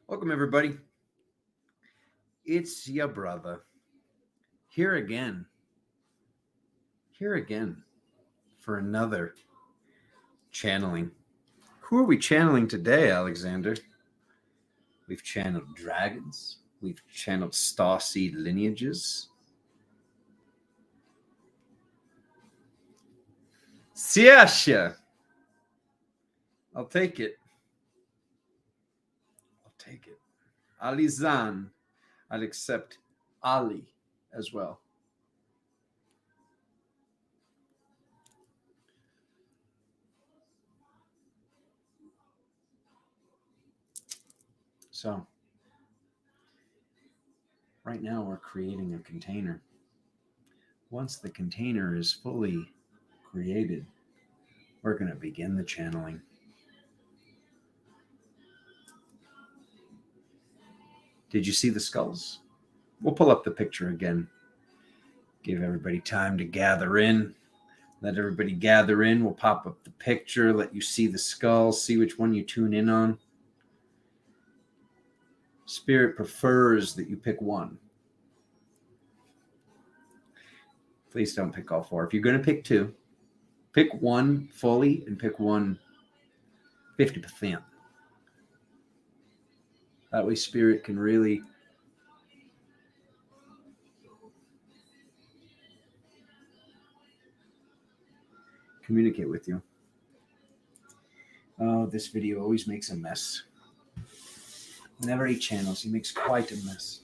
Welcome, everybody. It's your brother. Here again for another channeling. Who are we channeling today, Alexander? We've channeled dragons. We've channeled starseed lineages. Siasha. I'll take it. Alizan. I'll accept Ali as well. So, right now we're creating a container. Once the container is fully created, we're going to begin the channeling. Did you see the skulls? We'll pull up the picture again. Give everybody time to gather in. Let everybody gather in. We'll pop up the picture, let you see the skulls, see which one you tune in on. Spirit prefers that you pick one. Please don't pick all four. If you're going to pick two, pick one fully and pick one 50%. That way Spirit can really communicate with you. Oh, this video always makes a mess. Whenever he channels, he makes quite a mess.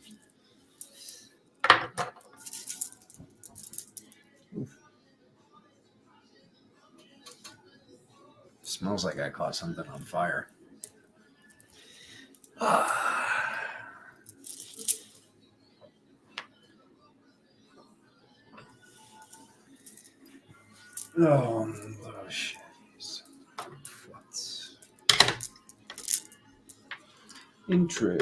Oof. Smells like I caught something on fire. Oh, shit. Intro.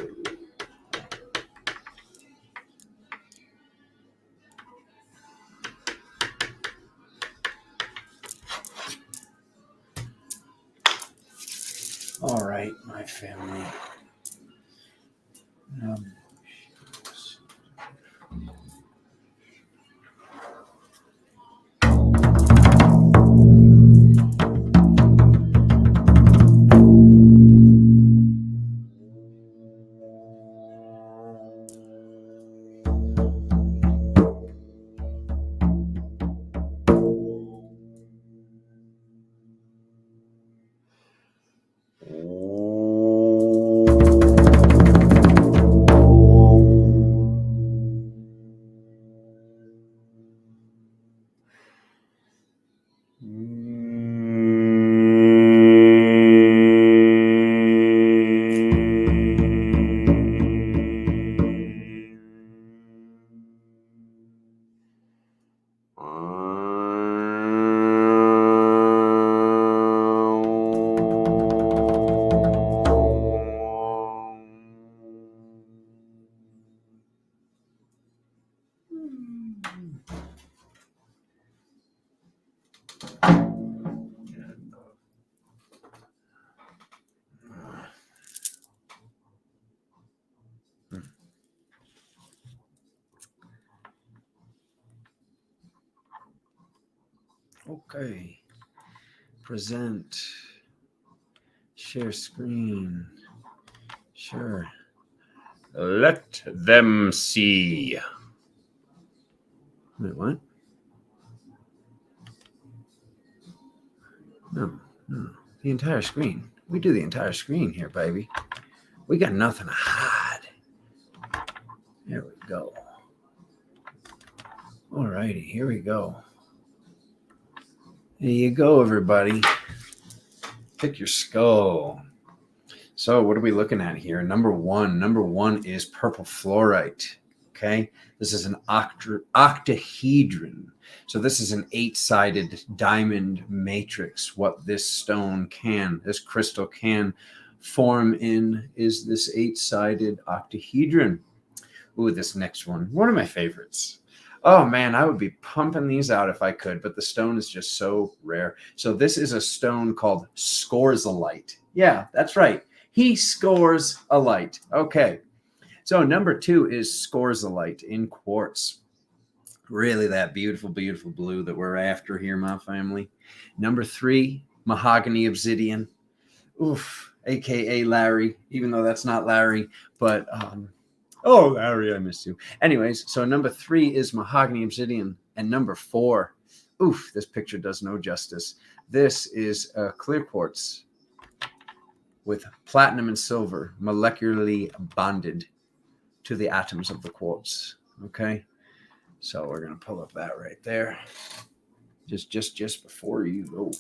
All right, my family. Okay. Present. Share screen. Sure. Let them see. Wait, what? No. The entire screen. We do the entire screen here, baby. We got nothing to hide. There we go. All righty, here we go. There you go, everybody. Pick your skull. So what are we looking at here? Number one is purple fluorite. Okay. This is an octahedron. So this is an 8-sided diamond matrix. What this crystal can form in is this 8-sided octahedron. Ooh, this next one of my favorites. Oh man, I would be pumping these out if I could, but the stone is just so rare. So this is a stone called Scorzalite. Yeah, that's right. He scores a light. Okay. So number 2 is Scorzalite in quartz. Really that beautiful, beautiful blue that we're after here, my family. Number 3, Mahogany Obsidian. Oof, aka Larry, even though that's not Larry, but oh, Larry, I miss you. Anyways, so number 3 is Mahogany Obsidian, and number 4, oof, this picture does no justice. This is clear quartz with platinum and silver molecularly bonded to the atoms of the quartz. Okay, so we're gonna pull up that right there. Just before you go,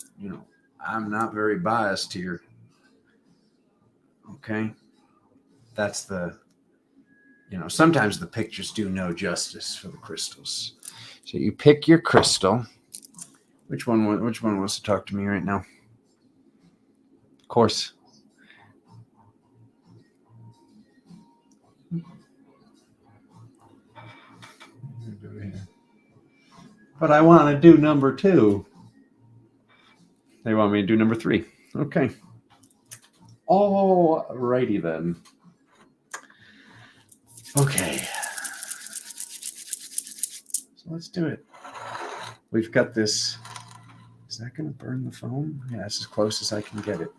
I'm not very biased here. Okay, that's the, sometimes the pictures do no justice for the crystals. So you pick your crystal. Which one wants to talk to me right now? Of course. But I want to do number 2. They want me to do number 3. Okay. All righty then. Okay. So let's do it. We've got this. Is that going to burn the phone? Yeah, it's as close as I can get it.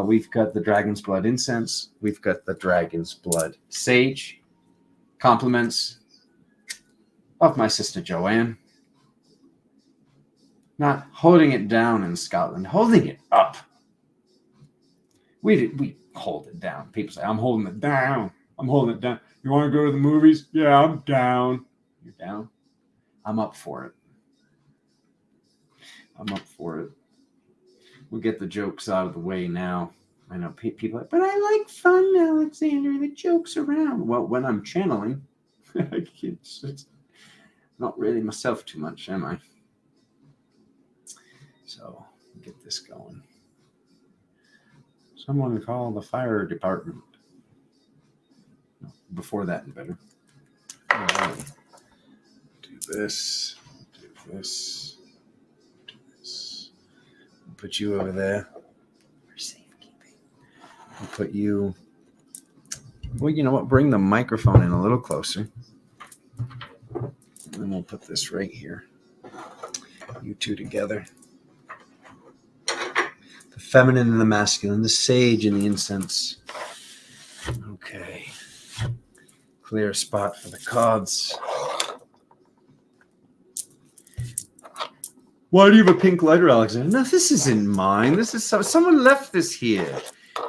We've got the dragon's blood incense. We've got the dragon's blood sage. Compliments of my sister Joanne. Not holding it down in Scotland, holding it up. We hold it down. People say, I'm holding it down. I'm holding it down. You want to go to the movies? Yeah, I'm down. You're down? I'm up for it. I'm up for it. We'll get the jokes out of the way now. I know people are like, but I like fun, Alexander. The jokes around. Well, when I'm channeling, it's not really myself too much, am I? So get this going. Someone call the fire department. No, before that, better. Right. Do this. Do this. Do this. We'll put you over there. For safekeeping. We'll put you. Well, you know what? Bring the microphone in a little closer. And then we'll put this right here. You two together. The feminine and the masculine, the sage and the incense. Okay. Clear spot for the cards. Why do you have a pink lighter, Alexander? No, this isn't mine. This is someone left this here.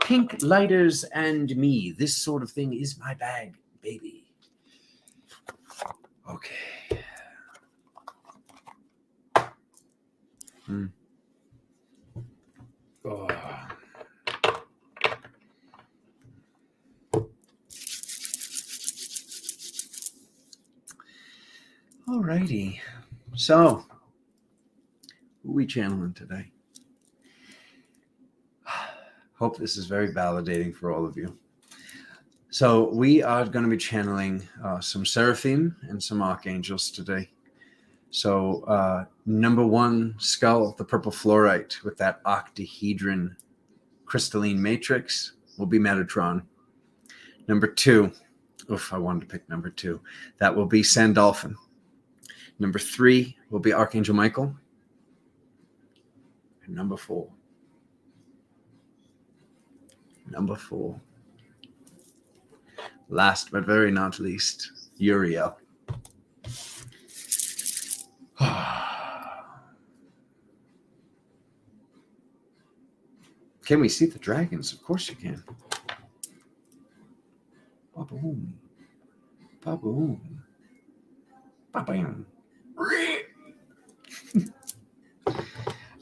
Pink lighters and me. This sort of thing is my bag, baby. Okay. Oh. Alrighty. So, who are we channeling today? Hope this is very validating for all of you. So we are going to be channeling some seraphim and some archangels today. So number 1 skull, the purple fluorite with that octahedron crystalline matrix will be Metatron. Number 2, I wanted to pick number 2. That will be Sandalphon. Number 3 will be Archangel Michael. And number 4. Last but very not least, Uriel. Can we see the dragons? Of course you can. Ba-boom. Ba-boom. Ba-bam.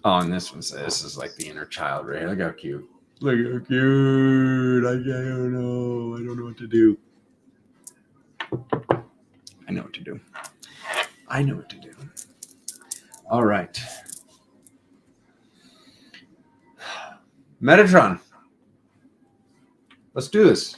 Oh, and this one says, this is like the inner child, right? Look how cute. Look how cute. I don't know what to do. I know what to do. All right. Metatron. Let's do this.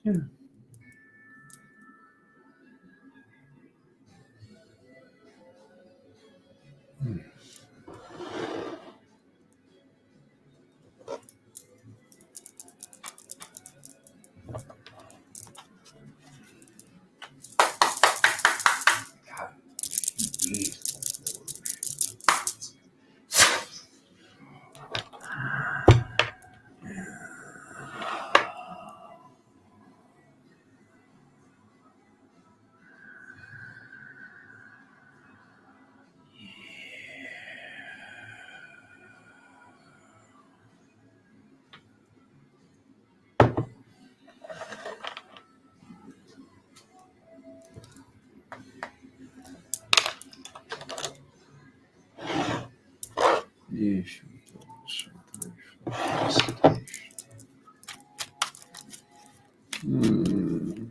Yeah. Hmm. God, geez. Yeesh. Hmm.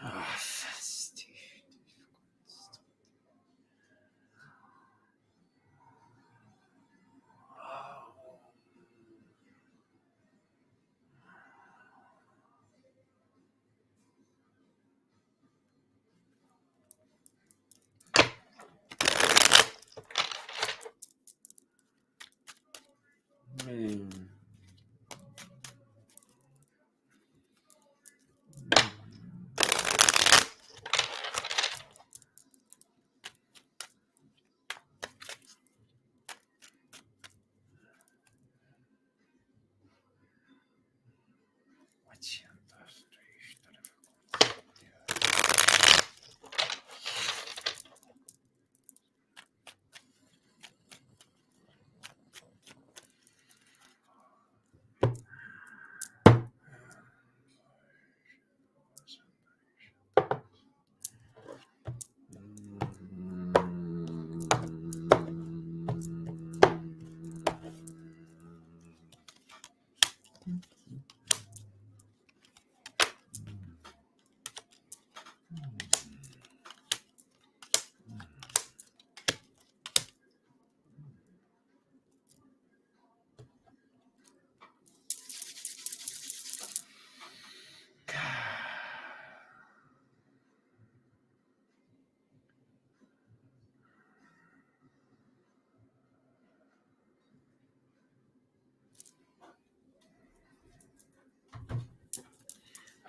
Ah, man.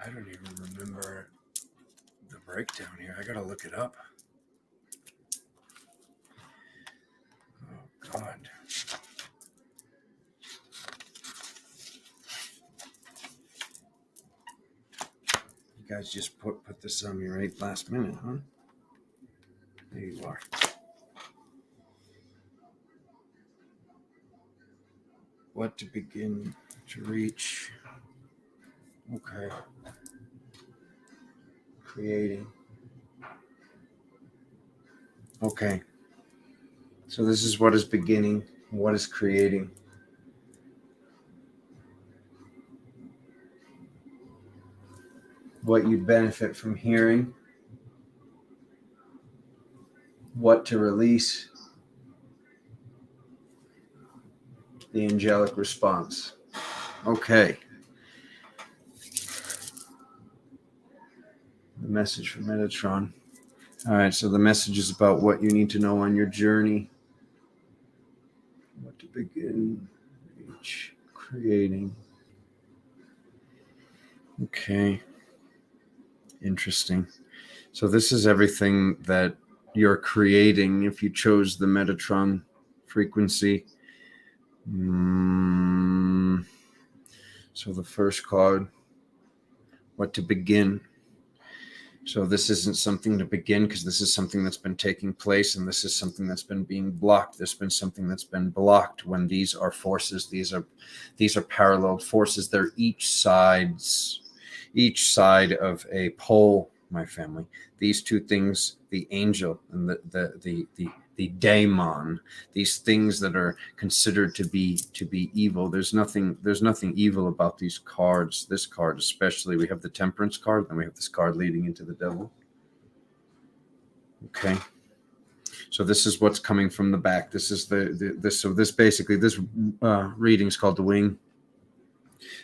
I don't even remember the breakdown here. I gotta look it up. Oh God. You guys just put this on me right last minute, huh? There you are. What to begin to reach. Okay. Creating. Okay. So this is what is beginning, what is creating. What you'd benefit from hearing, what to release, the angelic response. Okay. The message from Metatron. All right, so the message is about what you need to know on your journey. What to begin, reach, creating. Okay. Interesting. So this is everything that you're creating if you chose the Metatron frequency. So the first card, what to begin. So this isn't something to begin because this is something that's been taking place, and this is something that's been being blocked. There's been something that's been blocked. When these are forces, these are parallel forces. They're each side of a pole my family. These two things, the angel and the daemon, these things that are considered to be evil. There's nothing evil about these cards. This card especially. We have the Temperance card, then we have this card leading into the devil. Okay. So this is what's coming from the back. This is this basically, this reading is called the wing.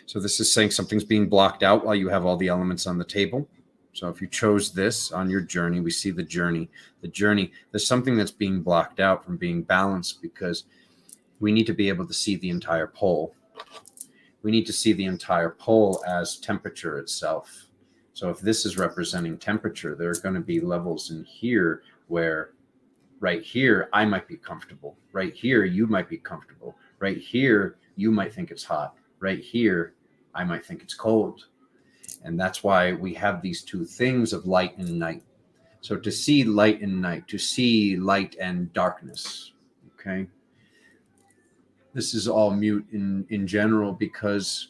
So this is saying something's being blocked out while you have all the elements on the table. So if you chose this on your journey, we see the journey. There's something that's being blocked out from being balanced, because we need to be able to see the entire pole. We need to see the entire pole as temperature itself. So if this is representing temperature, there are going to be levels in here where right here, I might be comfortable. Right here, you might be comfortable. Right here, you might think it's hot. Right here, I might think it's cold. And that's why we have these two things of light and night. So to see light and night, to see light and darkness, okay? This is all mute in general, because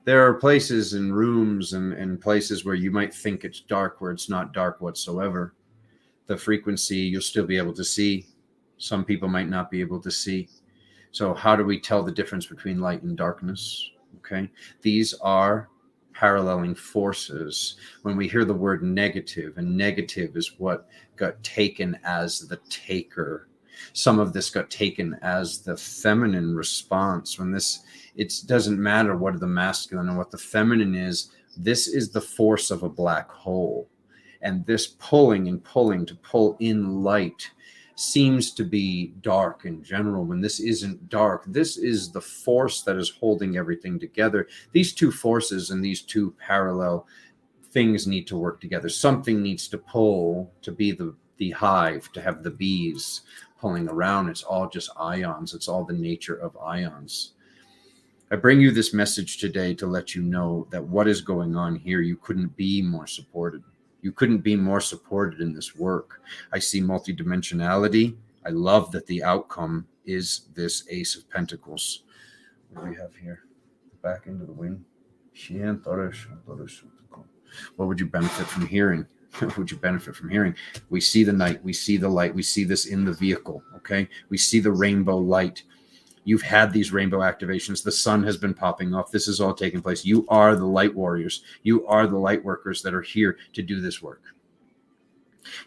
there are places and rooms and places where you might think it's dark, where it's not dark whatsoever. The frequency, you'll still be able to see. Some people might not be able to see. So how do we tell the difference between light and darkness? Okay, these are paralleling forces. When we hear the word negative, and negative is what got taken as the taker. Some of this got taken as the feminine response. When this, it doesn't matter what the masculine and what the feminine is. This is the force of a black hole. And this pulling and pulling to pull in light seems to be dark in general, when this isn't dark. This is the force that is holding everything together. These two forces and these two parallel things need to work together. Something needs to pull to be the hive, to have the bees pulling around. It's all just ions. It's all the nature of ions. I bring you this message today to let you know that what is going on here, you couldn't be more supported. You couldn't be more supported in this work. I see multidimensionality. I love that the outcome is this Ace of Pentacles. What do we have here? Back into the wing. What would you benefit from hearing? What would you benefit from hearing? We see the night. We see the light. We see this in the vehicle. Okay. We see the rainbow light. You've had these rainbow activations. The sun has been popping off. This is all taking place. You are the light warriors. You are the light workers that are here to do this work.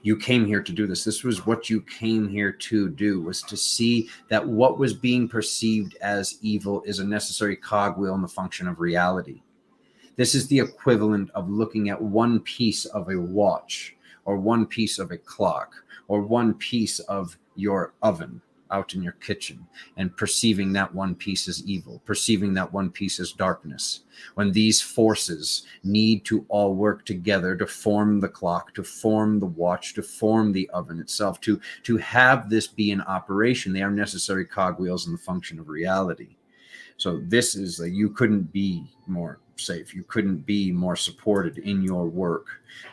You came here to do this. This was what you came here to do, was to see that what was being perceived as evil is a necessary cogwheel in the function of reality. This is the equivalent of looking at one piece of a watch, or one piece of a clock, or one piece of your oven out in your kitchen, and perceiving that one piece as evil, perceiving that one piece as darkness, when these forces need to all work together to form the clock, to form the watch, to form the oven itself, to have this be in operation. They are necessary cogwheels in the function of reality. So this is you couldn't be more safe. You couldn't be more supported in your work.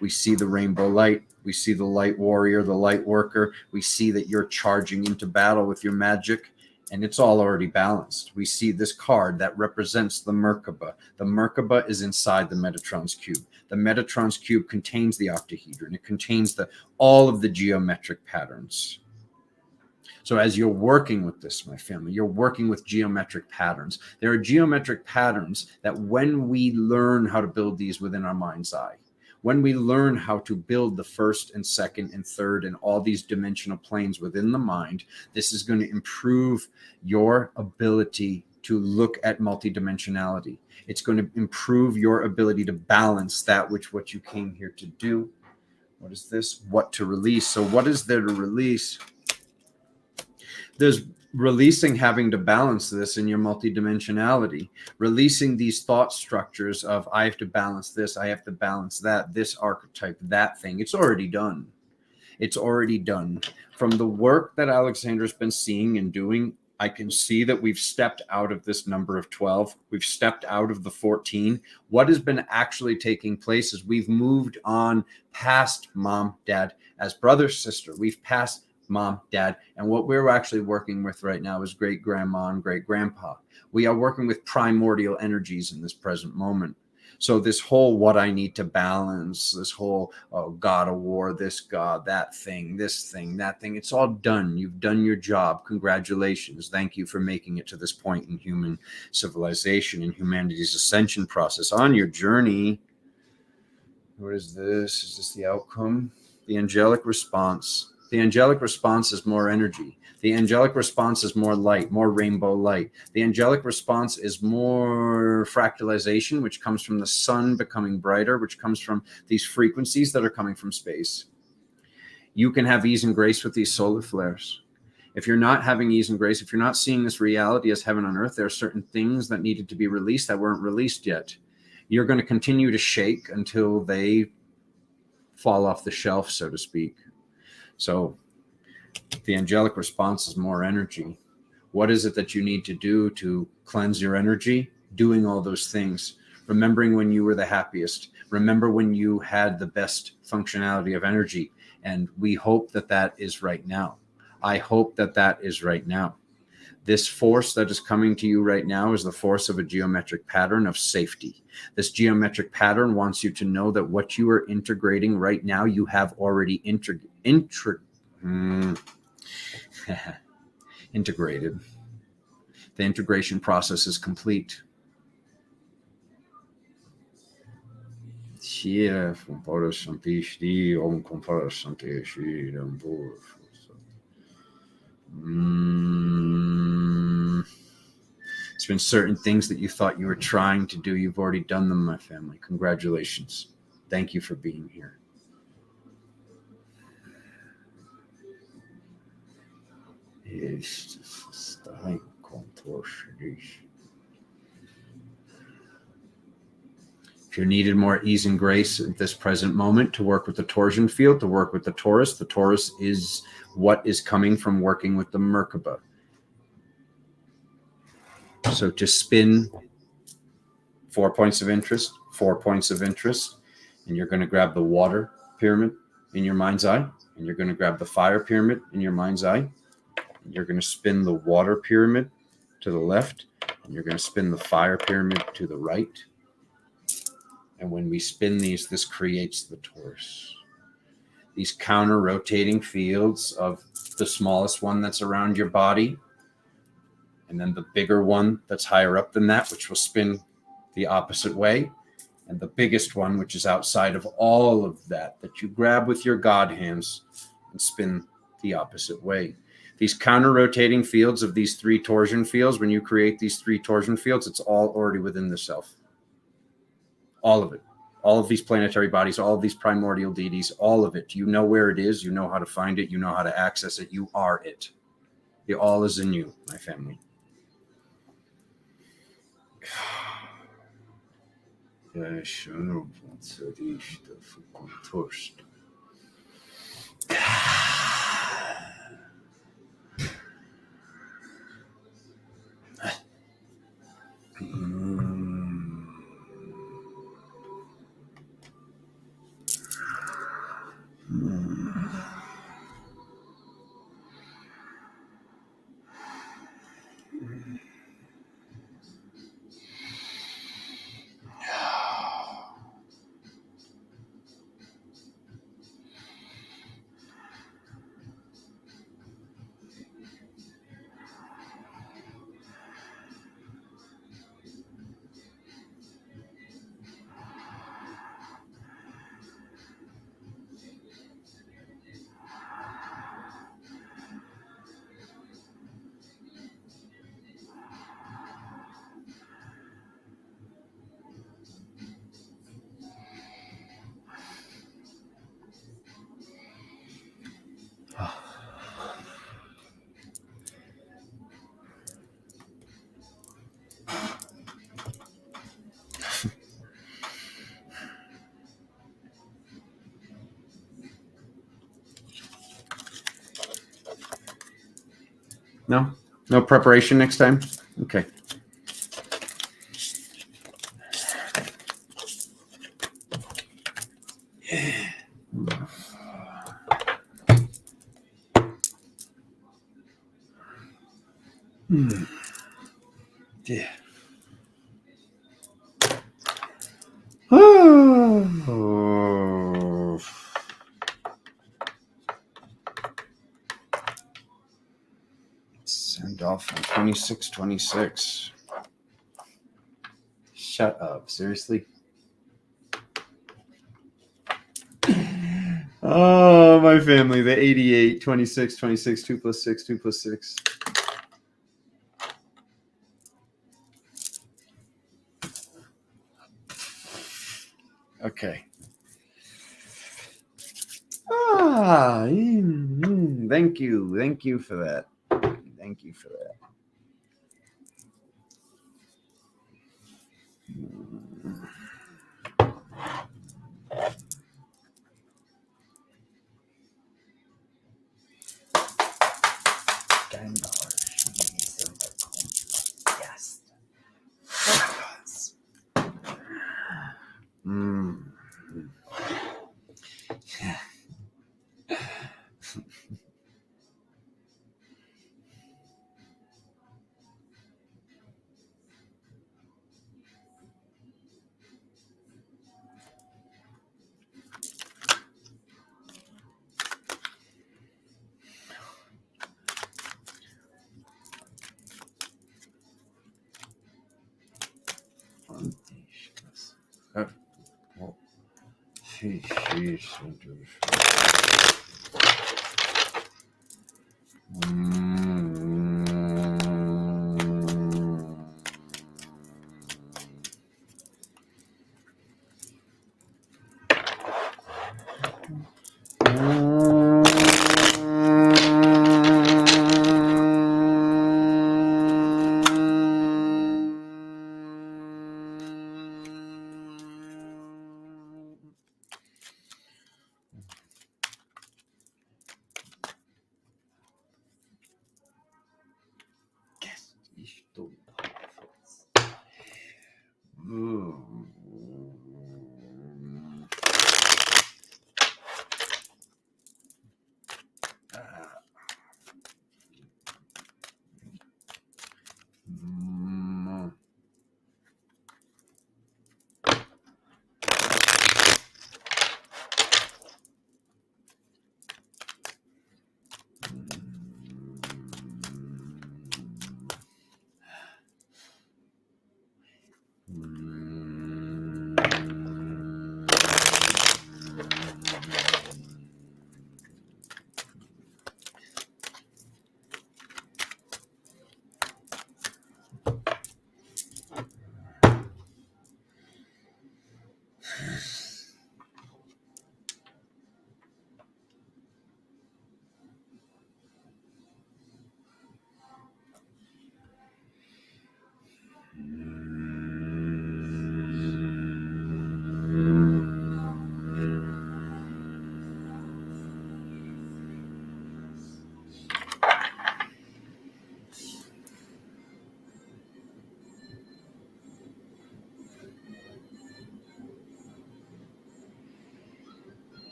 We see the rainbow light. We see the light warrior, the light worker. We see that you're charging into battle with your magic, and it's all already balanced. We see this card that represents the Merkaba. The Merkaba is inside the Metatron's cube. The Metatron's cube contains the octahedron. It contains all of the geometric patterns. So as you're working with this, my family, you're working with geometric patterns. There are geometric patterns that when we learn how to build these within our mind's eye, when we learn how to build the first and second and third and all these dimensional planes within the mind, this is going to improve your ability to look at multidimensionality. It's going to improve your ability to balance that what you came here to do. What is this? What to release. So what is there to release? There's releasing having to balance this in your multidimensionality, releasing these thought structures of I have to balance this, I have to balance that, this archetype, that thing. It's already done. It's already done. From the work that Alexandra's been seeing and doing, I can see that we've stepped out of this number of 12. We've stepped out of the 14. What has been actually taking place is we've moved on past mom, dad, as brother, sister. We've passed mom, dad, and what we're actually working with right now is great grandma and great grandpa. We are working with primordial energies in this present moment. So this whole what I need to balance, this whole God of war, this God, that thing, this thing, that thing, it's all done. You've done your job. Congratulations. Thank you for making it to this point in human civilization, in humanity's ascension process. On your journey, what is this? Is this the outcome? The angelic response. The angelic response is more energy. The angelic response is more light, more rainbow light. The angelic response is more fractalization, which comes from the sun becoming brighter, which comes from these frequencies that are coming from space. You can have ease and grace with these solar flares. If you're not having ease and grace, if you're not seeing this reality as heaven on earth, there are certain things that needed to be released that weren't released yet. You're going to continue to shake until they fall off the shelf, so to speak. So the angelic response is more energy. What is it that you need to do to cleanse your energy? Doing all those things. Remembering when you were the happiest. Remember when you had the best functionality of energy. And we hope that that is right now. I hope that that is right now. This force that is coming to you right now is the force of a geometric pattern of safety. This geometric pattern wants you to know that what you are integrating right now, you have already integrated. The integration process is complete. It's been certain things that you thought you were trying to do. You've already done them, my family. Congratulations. Thank you for being here. If you needed more ease and grace at this present moment to work with the torsion field, to work with the Taurus is what is coming from working with the Merkaba. So to spin 4 points of interest, 4 points of interest, and you're going to grab the water pyramid in your mind's eye, and you're going to grab the fire pyramid in your mind's eye. You're going to spin the water pyramid to the left, and you're going to spin the fire pyramid to the right. And when we spin these, this creates the Taurus. These counter-rotating fields of the smallest one that's around your body, and then the bigger one that's higher up than that, which will spin the opposite way, and the biggest one, which is outside of all of that, that you grab with your God hands and spin the opposite way. These counter-rotating fields of these three torsion fields, when you create these three torsion fields, it's all already within the self. All of it. All of these planetary bodies, all of these primordial deities, all of it. You know where it is. You know how to find it. You know how to access it. You are it. The all is in you, my family. Jag känner på att det är inte för törst. No? No preparation next time? Okay. Yeah. 26. Shut up. Seriously? Oh, my family. The 88, 26, 2 plus 6, 2 plus 6. Okay. Thank you. Thank you for that. Thank you for that. Yes.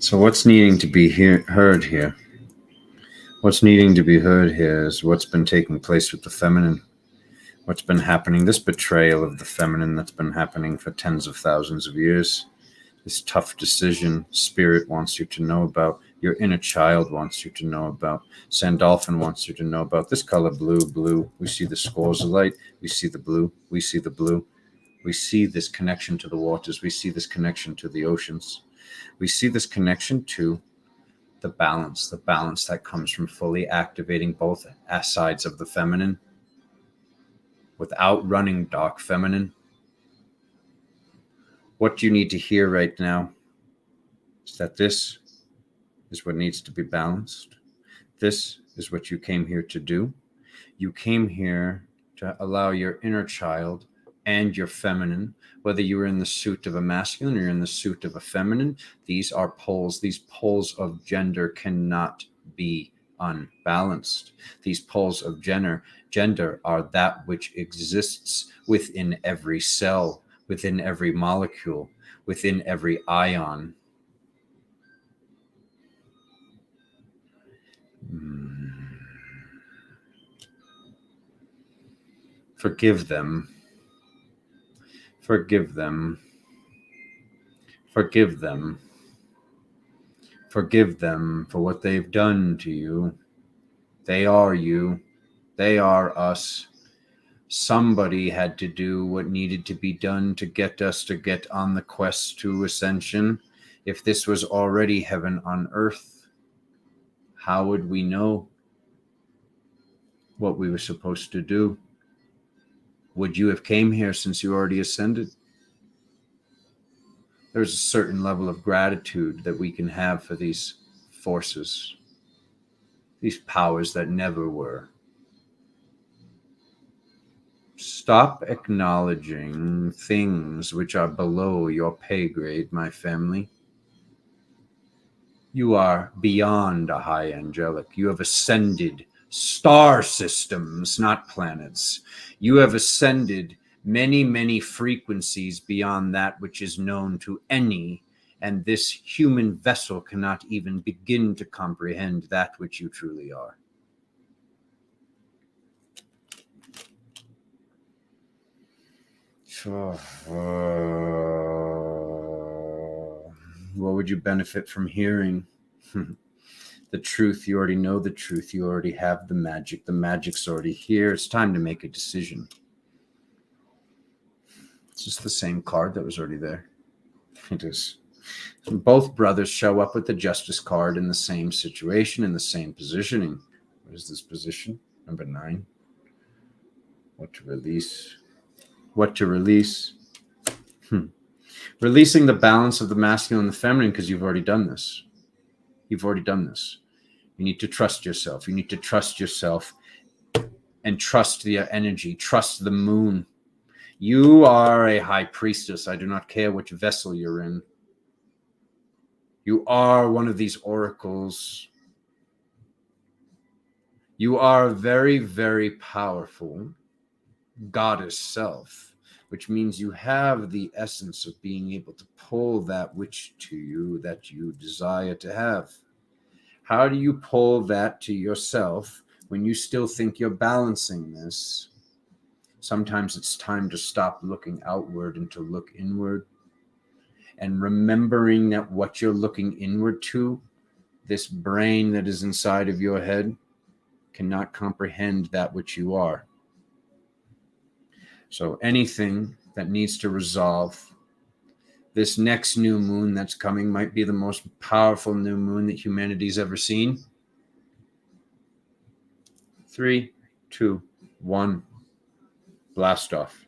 So what's needing to be heard here? What's needing to be heard here is what's been taking place with the feminine. What's been happening, this betrayal of the feminine that's been happening for tens of thousands of years. This tough decision Spirit wants you to know about. your inner child wants you to know about. Sandalphon wants you to know about. This color, blue. We see the Scorzalite. We see the blue. We see the blue. We see this connection to the waters. We see this connection to the oceans. We see this connection to the balance that comes from fully activating both sides of the feminine without running dark feminine. What you need to hear right now is that this is what needs to be balanced. This is what you came here to do. You came here to allow your inner child and your feminine, whether you're in the suit of a masculine or you're in the suit of a feminine, these are poles. These poles of gender cannot be unbalanced. These poles of gender are that which exists within every cell, within every molecule, within every ion. Forgive them. Forgive them. Forgive them. Forgive them for what they've done to you. They are you. They are us. Somebody had to do what needed to be done to get us to get on the quest to ascension. If this was already heaven on earth, how would we know what we were supposed to do? Would you have came here since you already ascended? There's a certain level of gratitude that we can have for these forces, these powers that never were. Stop acknowledging things which are below your pay grade, my family. You are beyond a high angelic. You have ascended star systems, not planets. You have ascended many, many frequencies beyond that which is known to any, and this human vessel cannot even begin to comprehend that which you truly are. What would you benefit from hearing? The truth, you already know the truth. You already have the magic. The magic's already here. It's time to make a decision. It's just the same card that was already there. It is. Both brothers show up with the justice card in the same situation, in the same positioning. What is this position? Number 9. What to release? What to release? Releasing the balance of the masculine and the feminine, because you've already done this. You've already done this. You need to trust yourself. You need to trust yourself and trust the energy. Trust the moon. You are a high priestess. I do not care which vessel you're in. You are one of these oracles. You are very, very powerful goddess self, which means you have the essence of being able to pull that which to you that you desire to have. How do you pull that to yourself when you still think you're balancing this? Sometimes it's time to stop looking outward and to look inward. And remembering that what you're looking inward to, this brain that is inside of your head, cannot comprehend that which you are. So anything that needs to resolve, this next new moon that's coming might be the most powerful new moon that humanity's ever seen. 3, 2, 1. Blast off.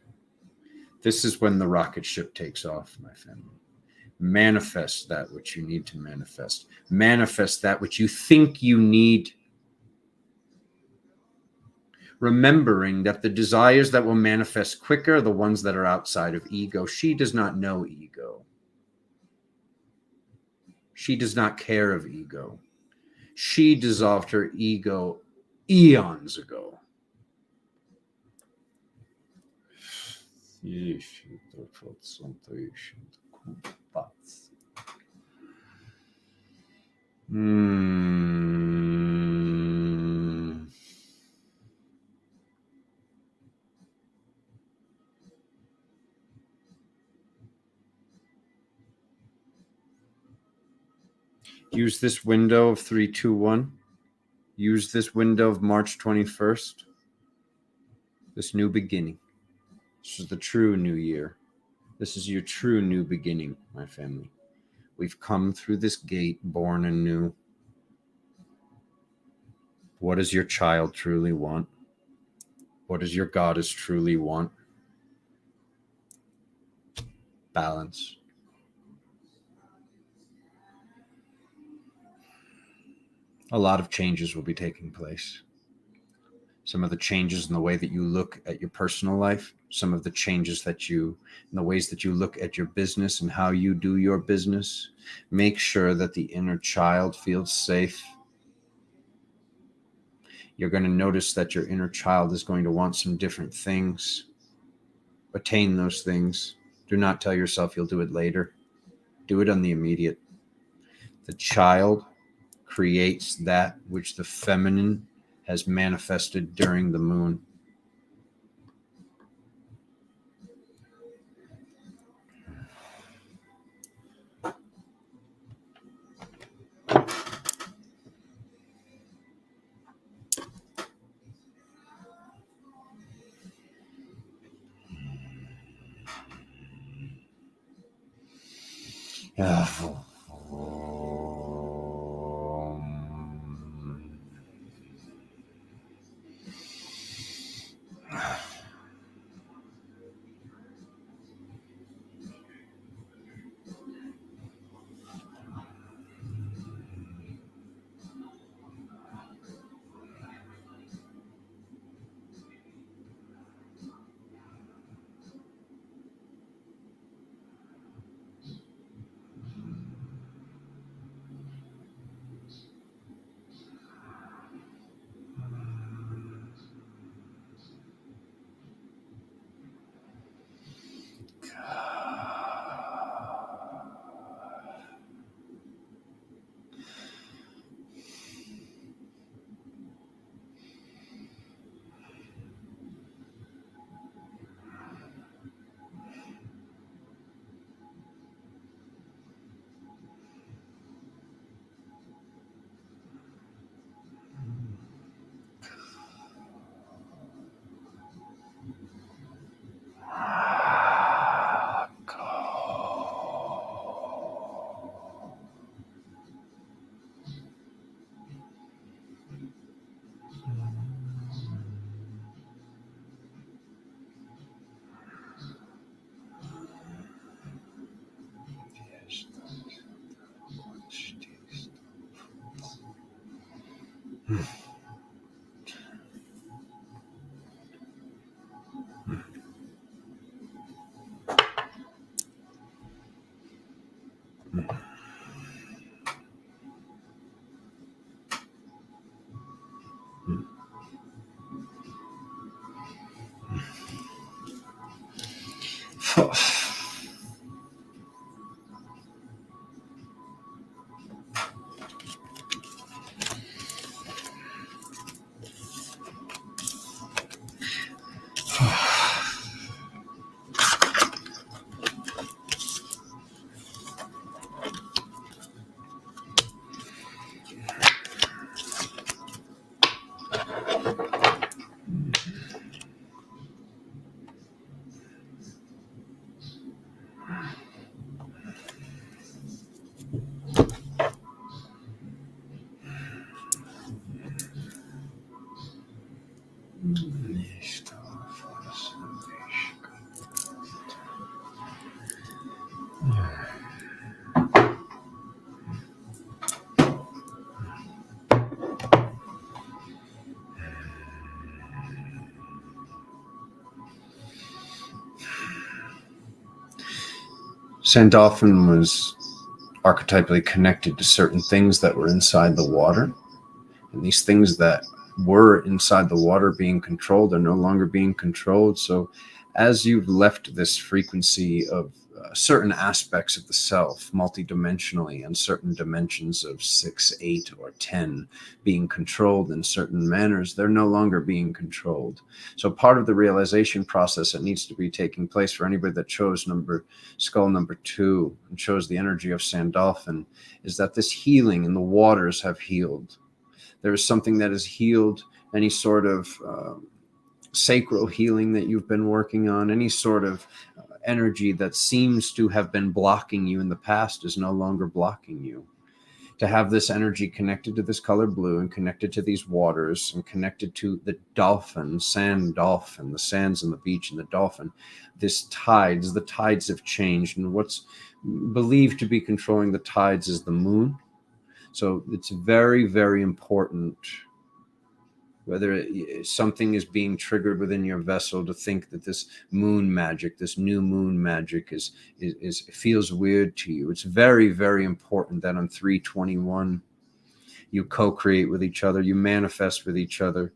This is when the rocket ship takes off, my family. Manifest that which you need to manifest. Manifest that which you think you need. Remembering that the desires that will manifest quicker are the ones that are outside of ego. She does not know ego. She does not care of ego. She dissolved her ego eons ago. Use this window of 321. Use this window of March 21st. This new beginning. This is the true new year. This is your true new beginning, my family. We've come through this gate born anew. What does your child truly want? What does your goddess truly want? Balance. A lot of changes will be taking place. Some of the changes in the way that you look at your personal life, some of the changes in the ways that you look at your business and how you do your business. Make sure that the inner child feels safe. You're going to notice that your inner child is going to want some different things. Attain those things. Do not tell yourself you'll do it later. Do it on the immediate. The child creates that which the feminine has manifested during the moon. Scent often was archetypally connected to certain things that were inside the water. And these things that were inside the water being controlled are no longer being controlled. So as you've left this frequency of certain aspects of the self multidimensionally, and certain dimensions of 6, 8, or 10 being controlled in certain manners, they're no longer being controlled. So part of the realization process that needs to be taking place for anybody that chose skull number 2 and chose the energy of Sandalphon is that this healing in the waters have healed. There is something that is healed, any sort of sacral healing that you've been working on, any sort of energy that seems to have been blocking you in the past is no longer blocking you. To have this energy connected to this color blue and connected to these waters and connected to the dolphin, sand dolphin, the sands on the beach and the dolphin, the tides have changed, and what's believed to be controlling the tides is the moon. So it's very, very important, whether something is being triggered within your vessel, to think that this moon magic, this new moon magic is feels weird to you. It's very, very important that on 3/21 you co-create with each other, you manifest with each other,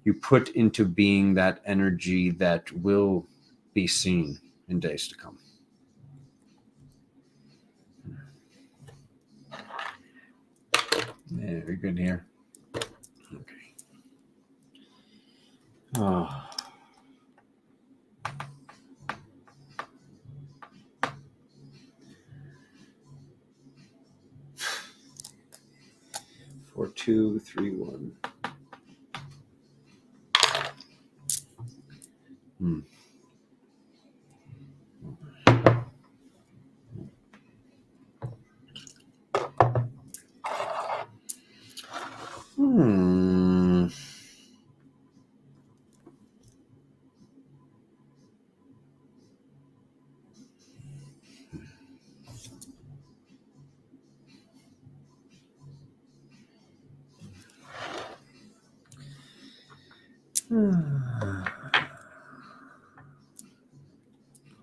you put into being that energy that will be seen in days to come. Yeah, very good here. Okay. Oh. Four, 2, 3, 1.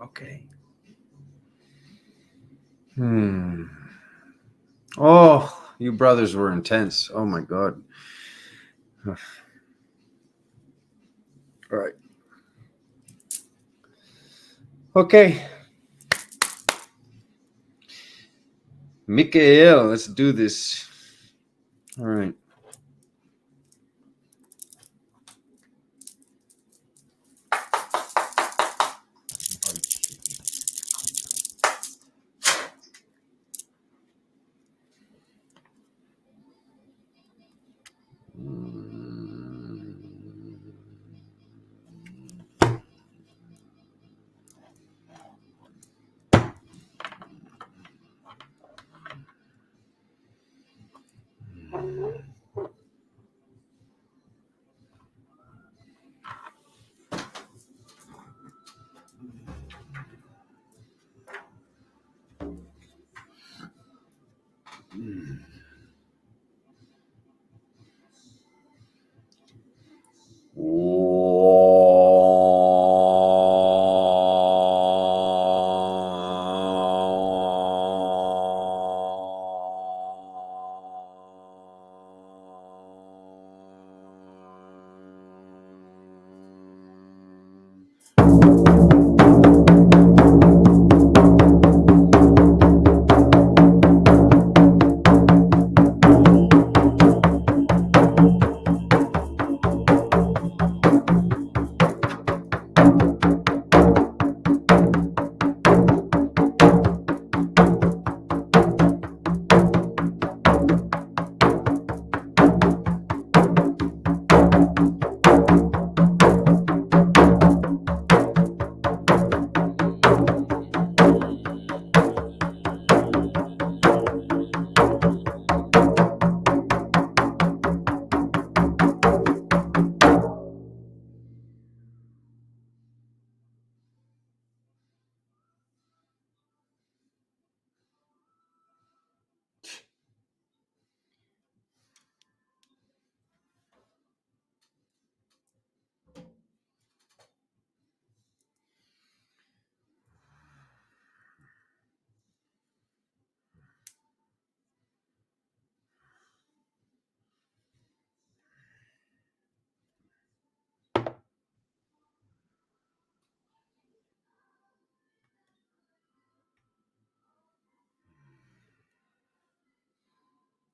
Okay. Oh, you brothers were intense. Oh my God. All right. Okay. Mikael, let's do this. All right.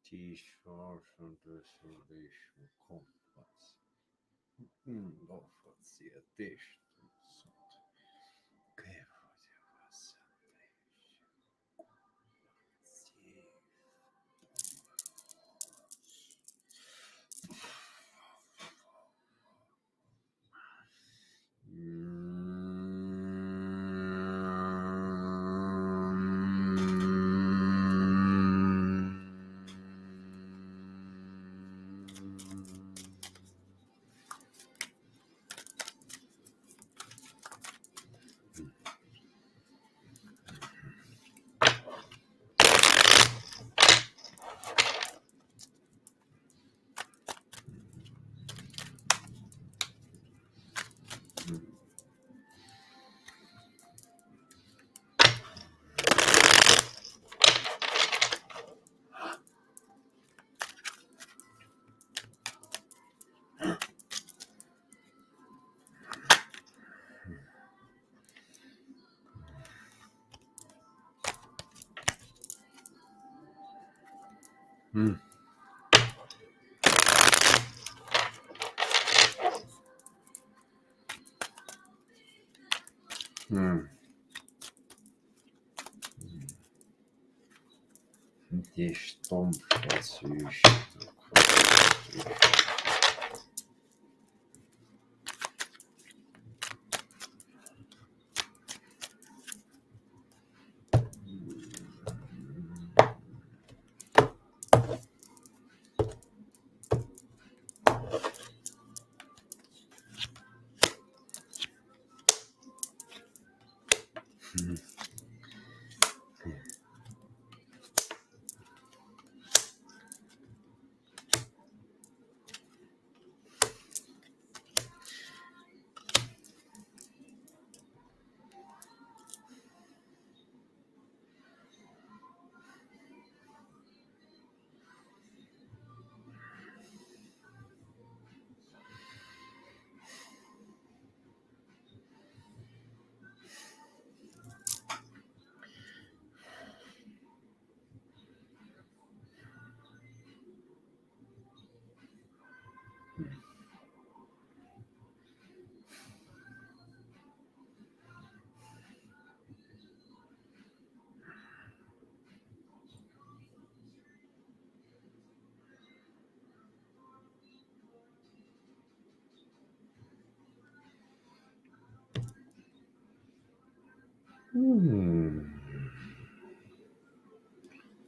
Tisch for salvation compass. Lov att se tisch. Tisch tom falsisch.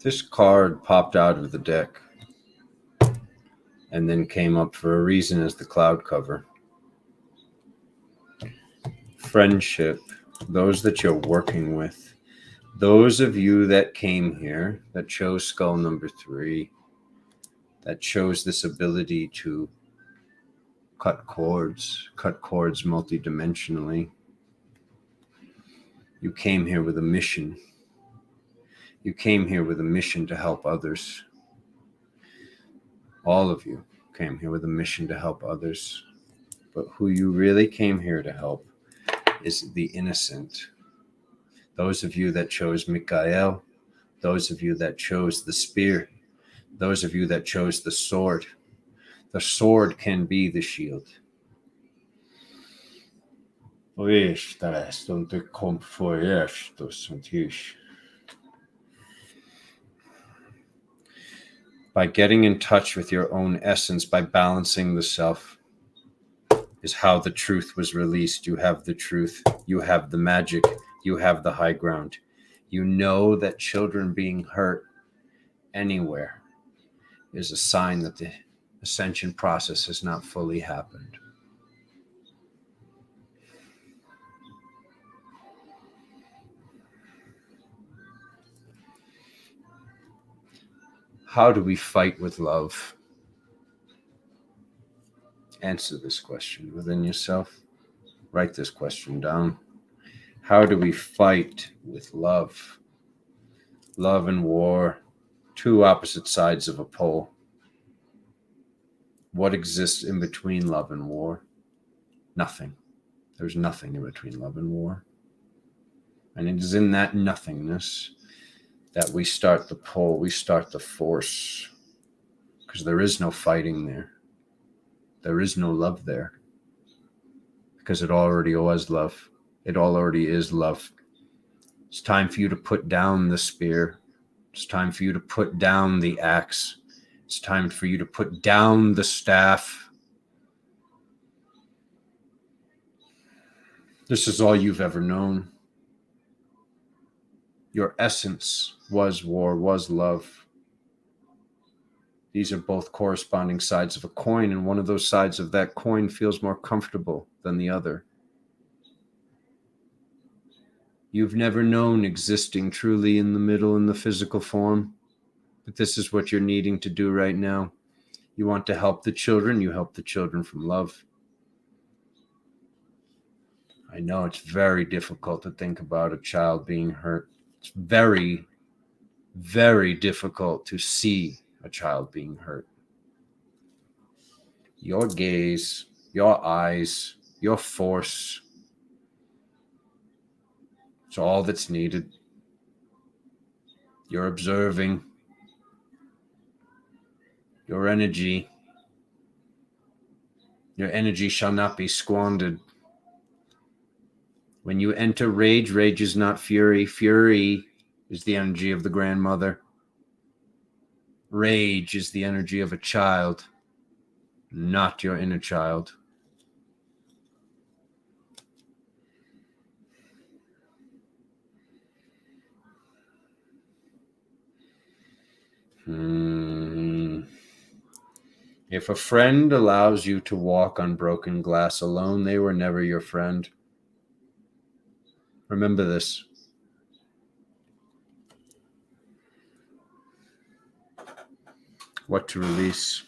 This card popped out of the deck and then came up for a reason as the cloud cover. Friendship, those that you're working with, those of you that came here, that chose skull number 3, that chose this ability to cut cords multidimensionally. You came here with a mission. You came here with a mission to help others. All of you came here with a mission to help others. But who you really came here to help is the innocent. Those of you that chose Mikael, those of you that chose the spear, those of you that chose the sword. The sword can be the shield. By getting in touch with your own essence, by balancing the self, is how the truth was released. You have the truth. You have the magic. You have the high ground. You know that children being hurt anywhere is a sign that the ascension process has not fully happened. How do we fight with love? Answer this question within yourself. Write this question down. How do we fight with love? Love and war, two opposite sides of a pole. What exists in between love and war? Nothing. There's nothing in between love and war. And it is in that nothingness that we start the pole, we start the force. because there is no fighting there. There is no love there, because it already was love. It already is love. It's time for you to put down the spear. It's time for you to put down the axe. It's time for you to put down the staff. This is all you've ever known. Your essence was war, was love. These are both corresponding sides of a coin, and one of those sides of that coin feels more comfortable than the other. You've never known existing truly in the middle in the physical form, but this is what you're needing to do right now. You want to help the children, you help the children from love. I know it's very difficult to think about a child being hurt. It's very, very difficult to see a child being hurt. Your gaze, your eyes, your force, it's all that's needed. You're observing. Your energy shall not be squandered. When you enter rage, rage is not fury. Fury is the energy of the grandmother. Rage is the energy of a child, not your inner child. If a friend allows you to walk on broken glass alone, they were never your friend. Remember this. What to release?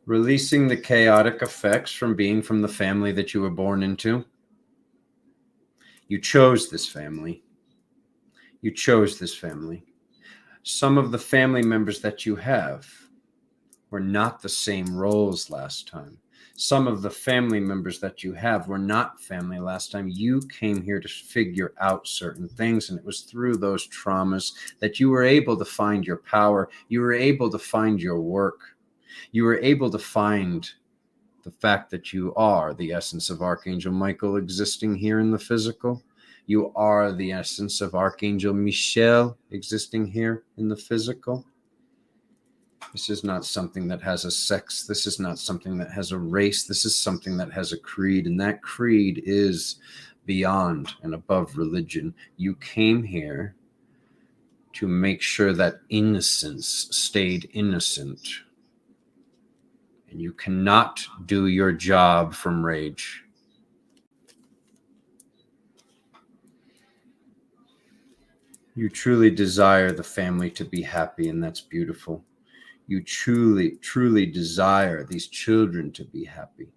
Releasing the chaotic effects from being from the family that you were born into. You chose this family. You chose this family. Some of the family members that you have were not the same roles last time. Some of the family members that you have were not family last time. You came here to figure out certain things, and it was through those traumas that you were able to find your power. You were able to find your work. You were able to find the fact that you are the essence of Archangel Michael existing here in the physical. You are the essence of Archangel Michel existing here in the physical. This is not something that has a sex. This is not something that has a race. This is something that has a creed, and that creed is beyond and above religion. You came here to make sure that innocence stayed innocent. And you cannot do your job from rage. You truly desire the family to be happy, and that's beautiful. You truly, truly desire these children to be happy.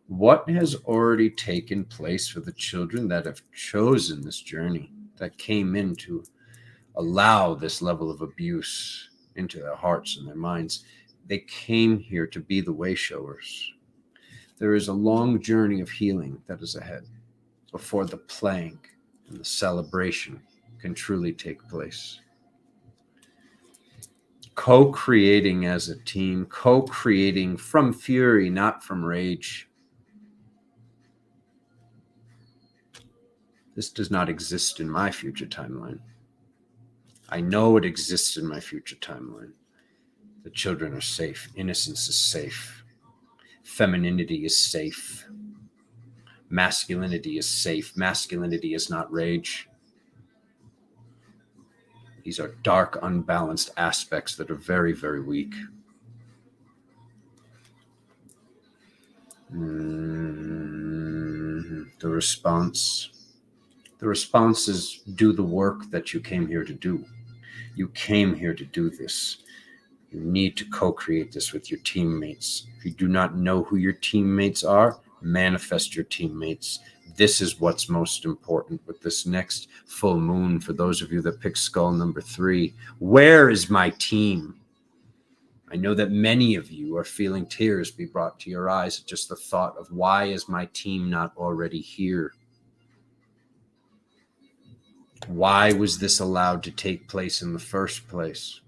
What has already taken place for the children that have chosen this journey, that came in to allow this level of abuse into their hearts and their minds? They came here to be the way showers. There is a long journey of healing that is ahead before the playing and the celebration can truly take place. Co-creating as a team, co-creating from fury, not from rage. This does not exist in my future timeline. I know it exists in my future timeline. The children are safe. Innocence is safe. Femininity is safe. Masculinity is safe. Masculinity is not rage. These are dark, unbalanced aspects that are very, very weak. The response is do the work that you came here to do. You came here to do this. You need to co-create this with your teammates. If you do not know who your teammates are, manifest your teammates. This is what's most important with this next full moon. For those of you that pick skull number 3, where is my team? I know that many of you are feeling tears be brought to your eyes at just the thought of, why is my team not already here? Why was this allowed to take place in the first place?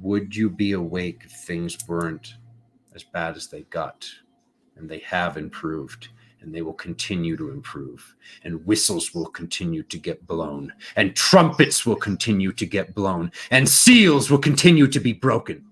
Would you be awake if things weren't as bad as they got? And they have improved, and they will continue to improve, and whistles will continue to get blown, and trumpets will continue to get blown, and seals will continue to be broken.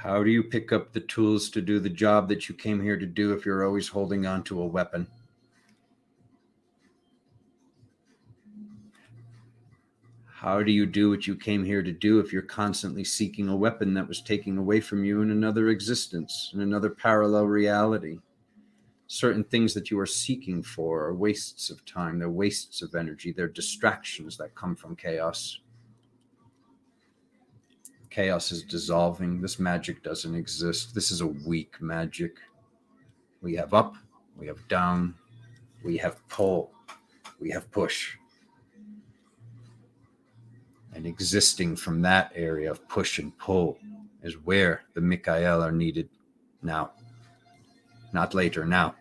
How do you pick up the tools to do the job that you came here to do if you're always holding on to a weapon? How do you do what you came here to do if you're constantly seeking a weapon that was taken away from you in another existence, in another parallel reality? Certain things that you are seeking for are wastes of time, they're wastes of energy, they're distractions that come from chaos. Chaos is dissolving. This magic doesn't exist. This is a weak magic. We have up, we have down, we have pull, we have push. And existing from that area of push and pull is where the Mikael are needed now. Not later, now.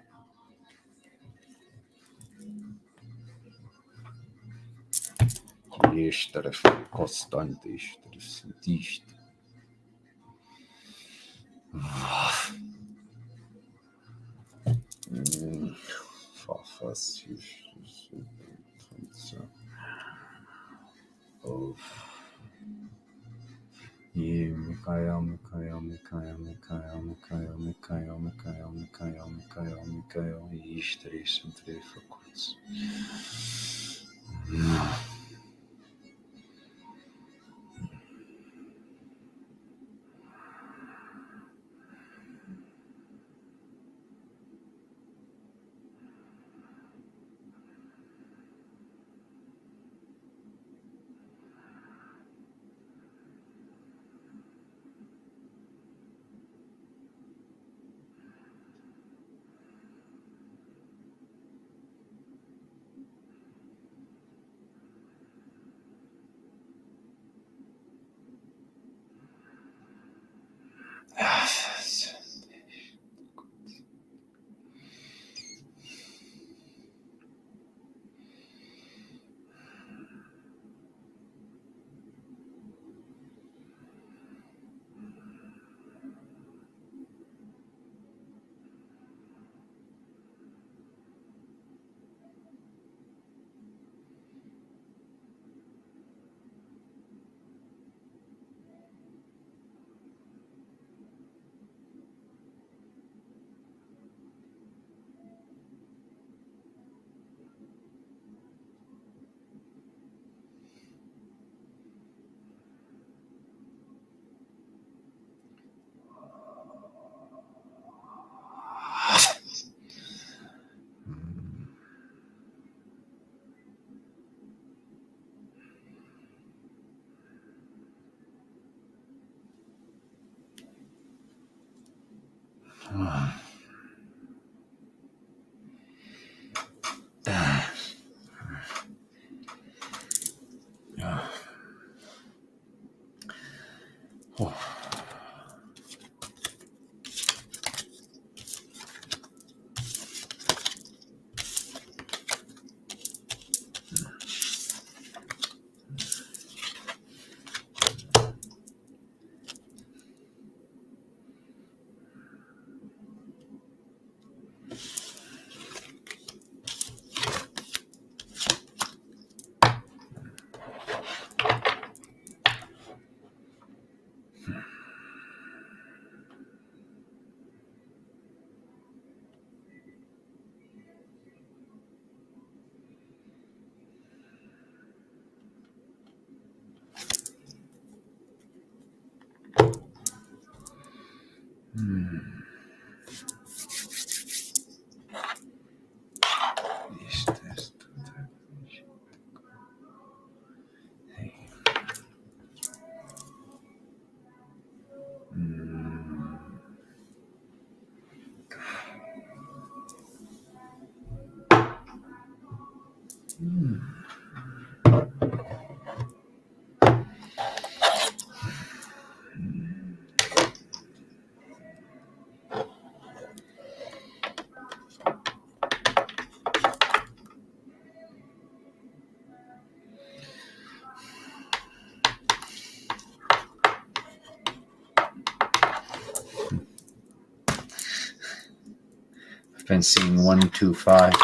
I've been seeing 125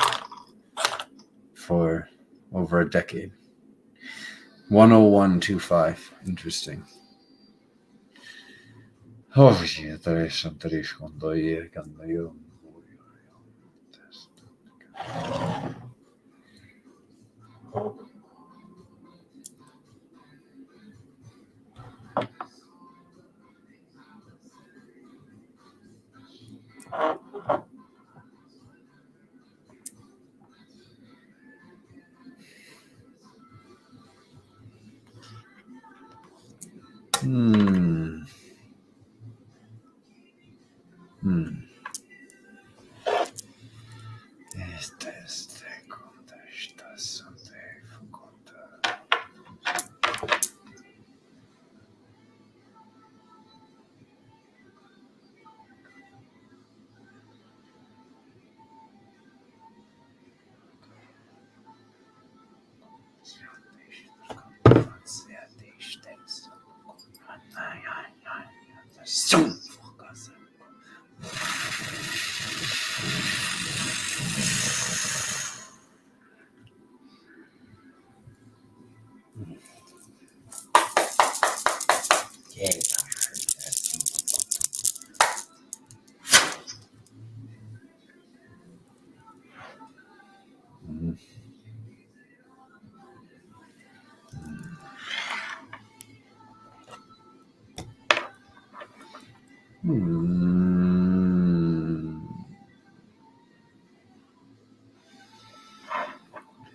for over a decade. 10125. Interesting. Oh, yeah, there is some tradition.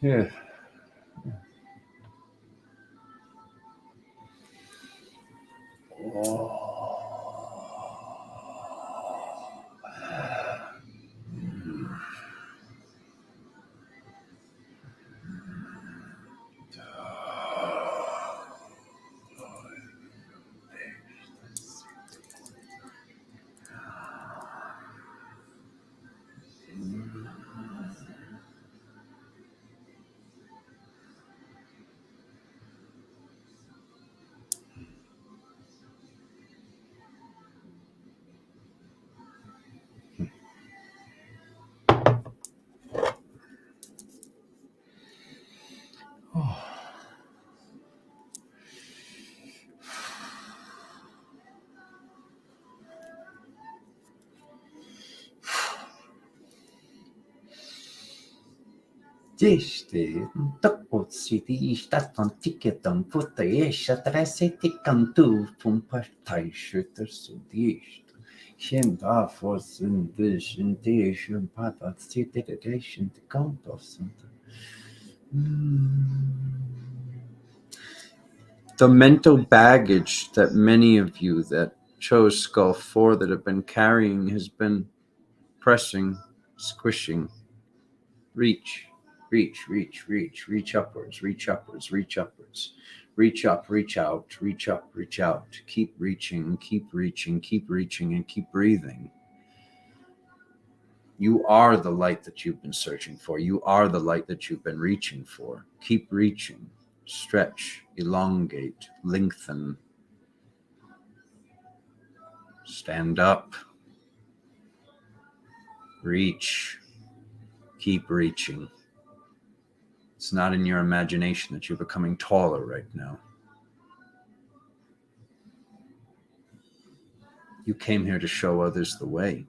Yeah. Este, tocco city station ticket on put the address ticket to from partai shooter so diest. Kända for sin vision station patat city relation to count of something. The mental baggage that many of you that chose Skull 4 that have been carrying has been pressing, squishing, reach upwards, reach upwards, reach upwards, reach up, reach out, reach up, reach out, keep reaching, keep reaching, keep reaching, and keep breathing. You are the light that you've been searching for. You are the light that you've been reaching for. Keep reaching, stretch, elongate, lengthen, stand up, reach, keep reaching. It's not in your imagination that you're becoming taller right now. You came here to show others the way.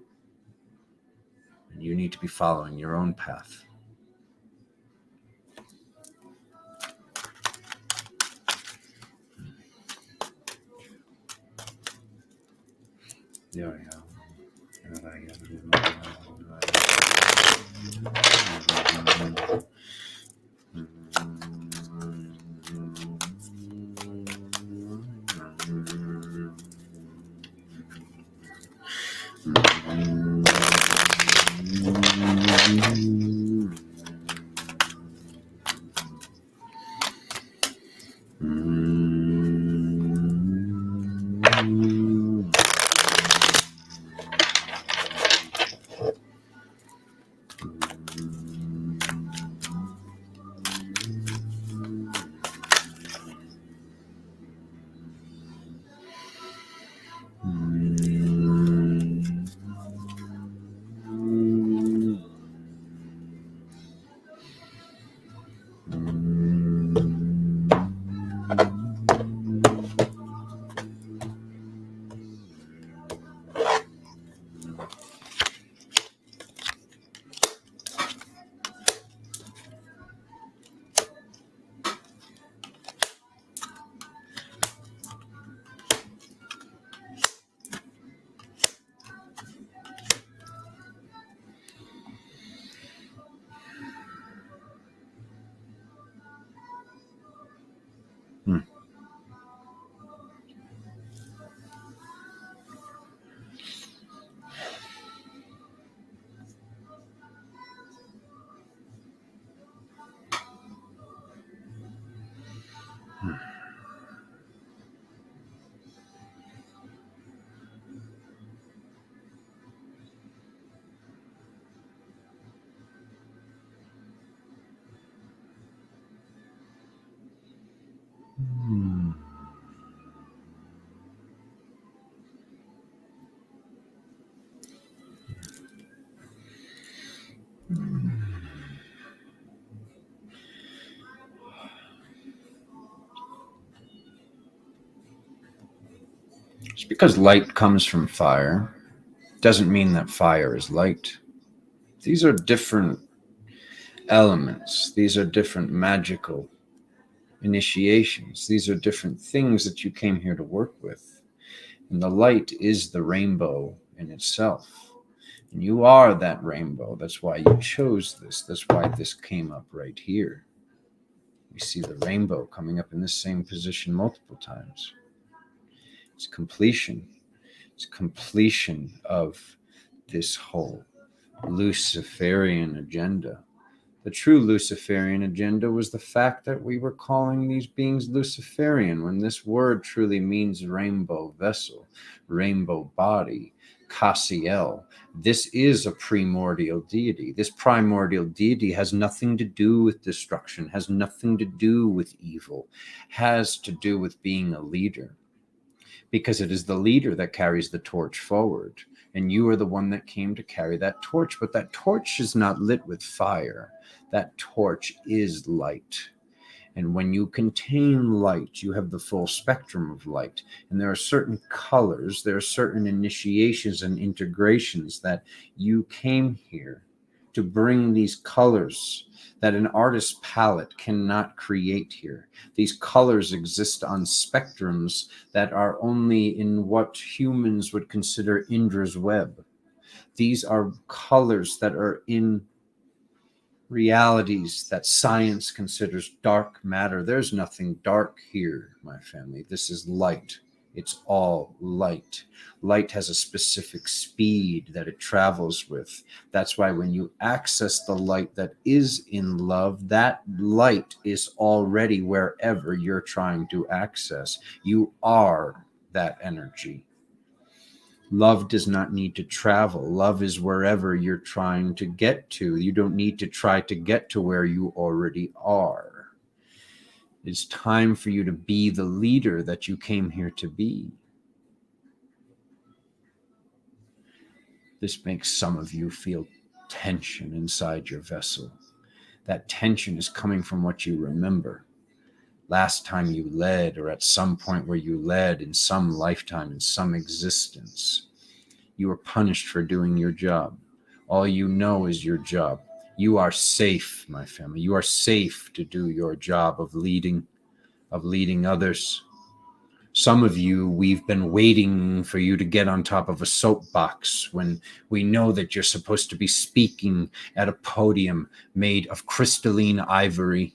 And you need to be following your own path. Yeah. Just because light comes from fire doesn't mean that fire is light. These are different elements. These are different magical initiations. These are different things that you came here to work with. And the light is the rainbow in itself. And you are that rainbow. That's why you chose this. That's why this came up right here. We see the rainbow coming up in this same position multiple times. It's completion. It's completion of this whole Luciferian agenda. The true Luciferian agenda was the fact that we were calling these beings Luciferian, when this word truly means rainbow vessel, rainbow body, Cassiel. This is a primordial deity. This primordial deity has nothing to do with destruction, has nothing to do with evil, has to do with being a leader, because it is the leader that carries the torch forward. And you are the one that came to carry that torch, but that torch is not lit with fire. That torch is light. And when you contain light, you have the full spectrum of light. And there are certain colors, there are certain initiations and integrations that you came here to bring these colors that an artist's palette cannot create here. These colors exist on spectrums that are only in what humans would consider Indra's web. These are colors that are in realities that science considers dark matter. There's nothing dark here, my family. This is light. It's all light. Light has a specific speed that it travels with. That's why when you access the light that is in love, that light is already wherever you're trying to access. You are that energy. Love does not need to travel. Love is wherever you're trying to get to. You don't need to try to get to where you already are. It's time for you to be the leader that you came here to be. This makes some of you feel tension inside your vessel. That tension is coming from what you remember. Last time you led, or at some point where you led in some lifetime, in some existence, you were punished for doing your job. All you know is your job. You are safe, my family. You are safe to do your job of leading others. Some of you, we've been waiting for you to get on top of a soapbox when we know that you're supposed to be speaking at a podium made of crystalline ivory.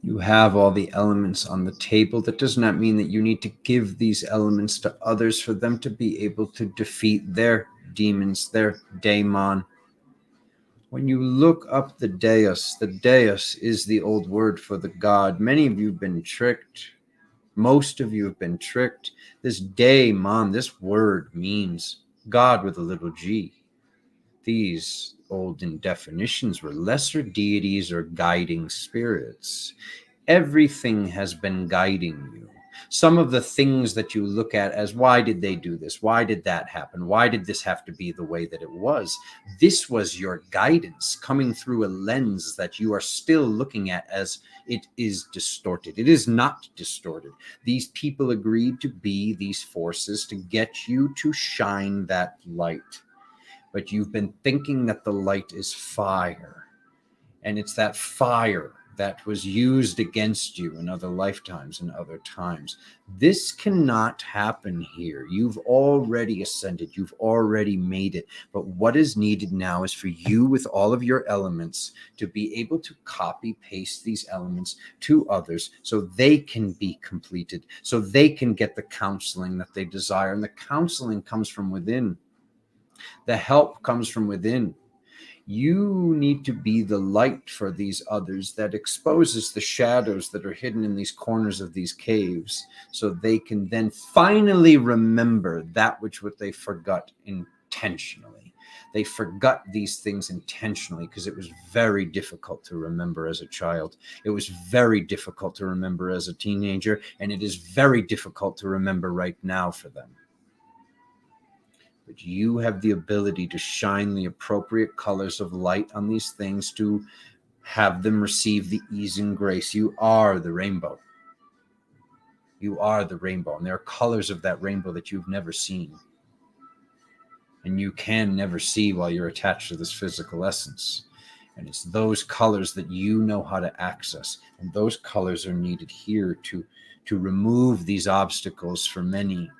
You have all the elements on the table. That does not mean that you need to give these elements to others for them to be able to defeat their demons, their daemon. When you look up the deus is the old word for the god. Many of you have been tricked. Most of you have been tricked. This daemon, this word means God with a little g. These olden definitions were lesser deities or guiding spirits. Everything has been guiding you. Some of the things that you look at as, why did they do this? Why did that happen? Why did this have to be the way that it was? This was your guidance coming through a lens that you are still looking at as it is distorted. It is not distorted. These people agreed to be these forces to get you to shine that light. But you've been thinking that the light is fire. And it's that fire that was used against you in other lifetimes and other times. This cannot happen here. You've already ascended. You've already made it. But what is needed now is for you, with all of your elements, to be able to copy paste these elements to others so they can be completed, so they can get the counseling that they desire. And the counseling comes from within. The help comes from within. You need to be the light for these others that exposes the shadows that are hidden in these corners of these caves, so they can then finally remember that what they forgot intentionally. They forgot these things intentionally because it was very difficult to remember as a child. It was very difficult to remember as a teenager, and it is very difficult to remember right now for them. But you have the ability to shine the appropriate colors of light on these things to have them receive the ease and grace. You are the rainbow. You are the rainbow. And there are colors of that rainbow that you've never seen. And you can never see while you're attached to this physical essence. And it's those colors that you know how to access. And those colors are needed here to remove these obstacles for many,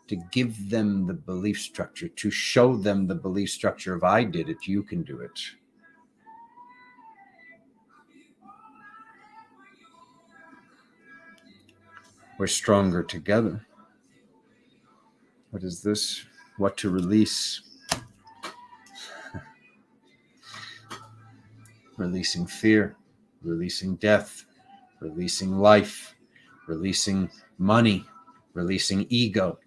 to give them the belief structure, to show them the belief structure of I did it, you can do it. We're stronger together. What is this? What to release? Releasing fear, releasing death, releasing life, releasing money, releasing ego,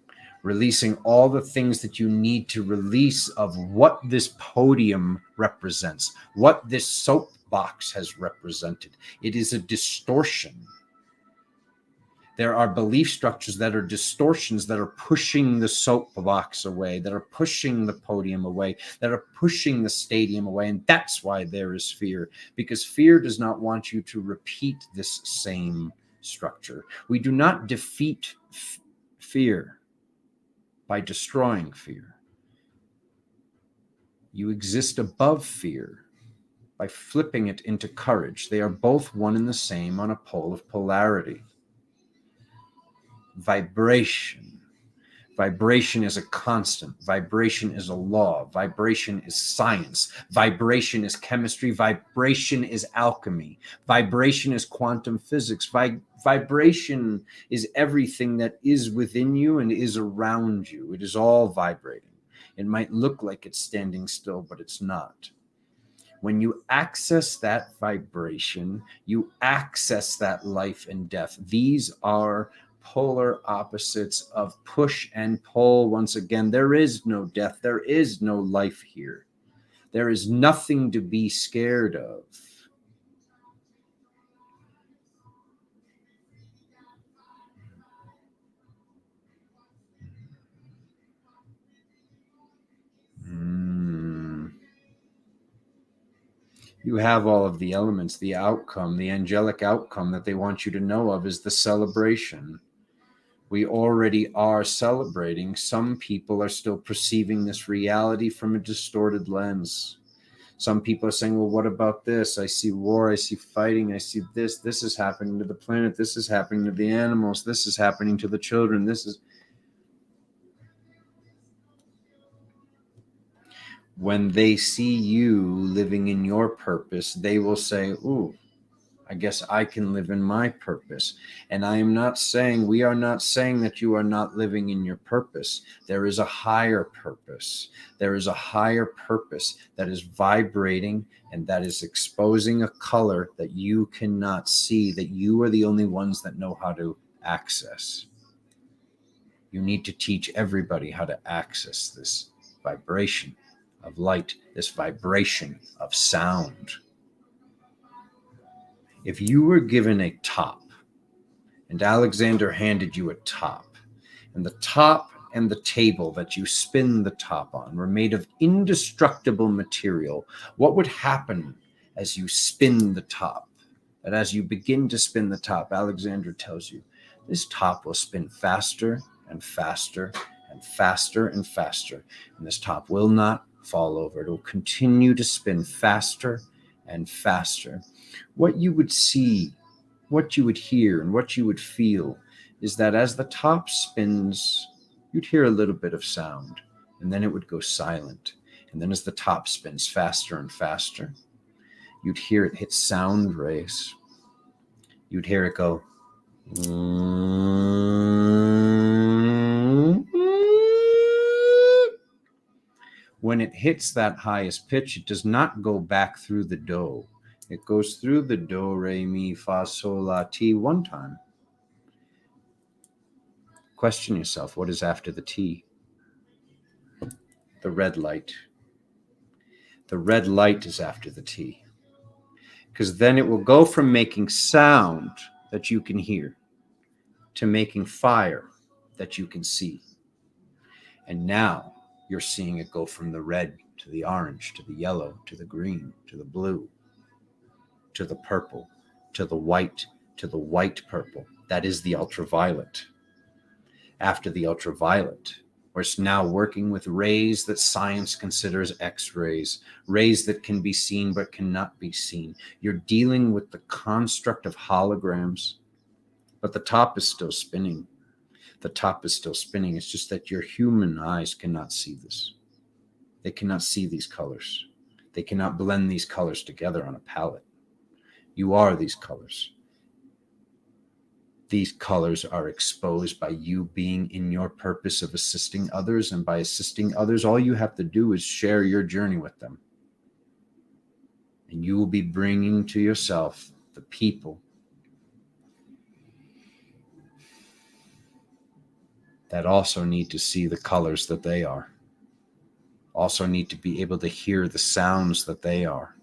releasing all the things that you need to release of what this podium represents, what this soapbox has represented. It is a distortion. There are belief structures that are distortions that are pushing the soapbox away, that are pushing the podium away, that are pushing the stadium away. And that's why there is fear, because fear does not want you to repeat this same structure. We do not defeat fear by destroying fear. You exist above fear by flipping it into courage. They are both one and the same on a pole of polarity. Vibration. Vibration is a constant. Vibration is a law. Vibration is science. Vibration is chemistry. Vibration is alchemy. Vibration is quantum physics. Vibration is everything that is within you and is around you. It is all vibrating. It might look like it's standing still, but it's not. When you access that vibration, you access that life and death. These are polar opposites of push and pull. Once again, there is no death. There is no life here. There is nothing to be scared of. You have all of the elements, the outcome, the angelic outcome that they want you to know of is the celebration. We already are celebrating. Some people are still perceiving this reality from a distorted lens. Some people are saying, well, what about this? I see war, I see fighting, I see this. This is happening to the planet. This is happening to the animals. This is happening to the children. This is... When they see you living in your purpose, they will say, ooh, I guess I can live in my purpose. And I am not saying, we are not saying that you are not living in your purpose. There is a higher purpose. There is a higher purpose that is vibrating and that is exposing a color that you cannot see, that you are the only ones that know how to access. You need to teach everybody how to access this vibration of light, this vibration of sound. If you were given a top and Alexander handed you a top, and the top and the table that you spin the top on were made of indestructible material, what would happen as you spin the top? That as you begin to spin the top, Alexander tells you, this top will spin faster and faster and faster and faster, and this top will not fall over. It will continue to spin faster and faster. What you would see, what you would hear, and what you would feel is that as the top spins, you'd hear a little bit of sound, and then it would go silent. And then as the top spins faster and faster, you'd hear it hit sound rays. You'd hear it go. When it hits that highest pitch, it does not go back through the do. It goes through the do, re, mi, fa, sol, la, ti one time. Question yourself, what is after the T? The red light. The red light is after the T. Because then it will go from making sound that you can hear to making fire that you can see. And now you're seeing it go from the red to the orange, to the yellow, to the green, to the blue, to the purple, to the white purple. That is the ultraviolet. After the ultraviolet, we're now working with rays that science considers X-rays, rays that can be seen but cannot be seen. You're dealing with the construct of holograms, but the top is still spinning. The top is still spinning. It's just that your human eyes cannot see this. They cannot see these colors. They cannot blend these colors together on a palette. You are these colors. These colors are exposed by you being in your purpose of assisting others, and by assisting others, all you have to do is share your journey with them. And you will be bringing to yourself the people that also need to see the colors that they are, also need to be able to hear the sounds that they are.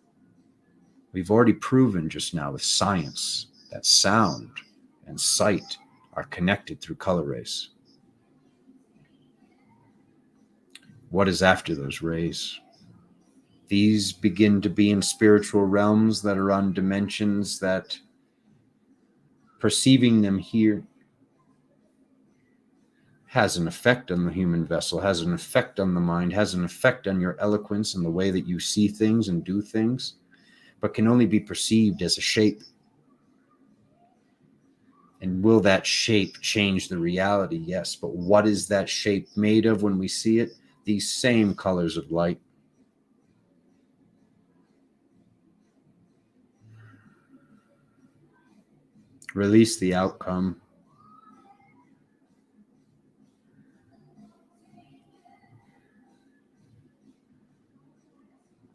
We've already proven just now with science that sound and sight are connected through color rays. What is after those rays? These begin to be in spiritual realms that are on dimensions that perceiving them here has an effect on the human vessel, has an effect on the mind, has an effect on your eloquence and the way that you see things and do things, but can only be perceived as a shape. And will that shape change the reality? Yes. But what is that shape made of when we see it? These same colors of light. Release the outcome.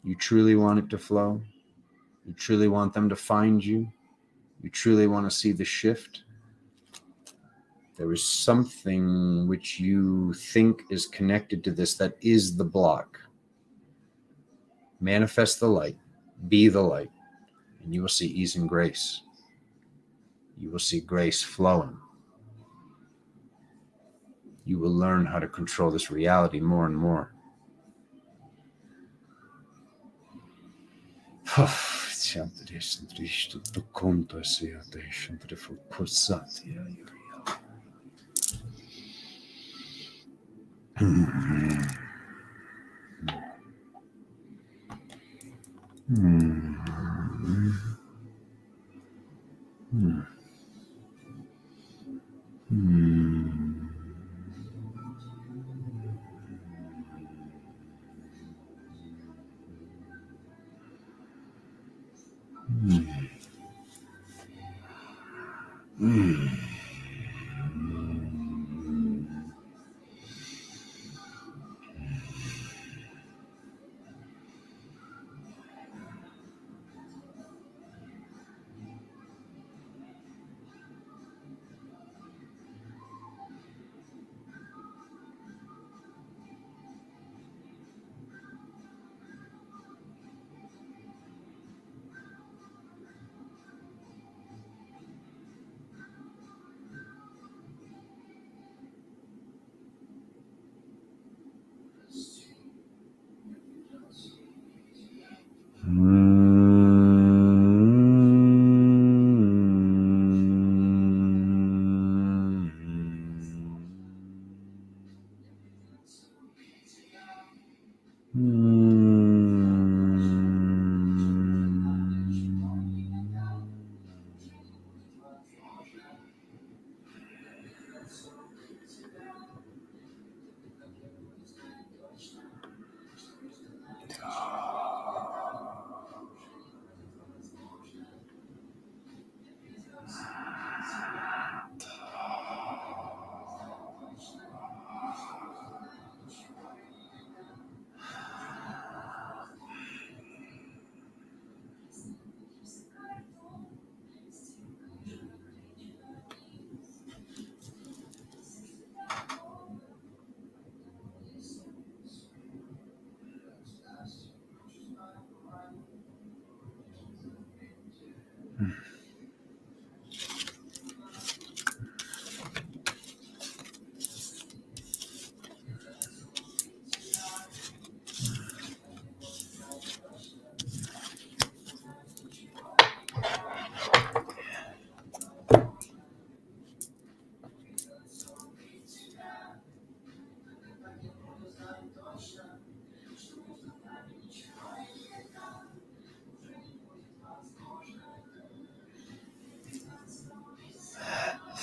You truly want it to flow. You truly want them to find you. You truly want to see the shift. There is something which you think is connected to this that is the block. Manifest the light. Be the light. And you will see ease and grace. You will see grace flowing. You will learn how to control this reality more and more.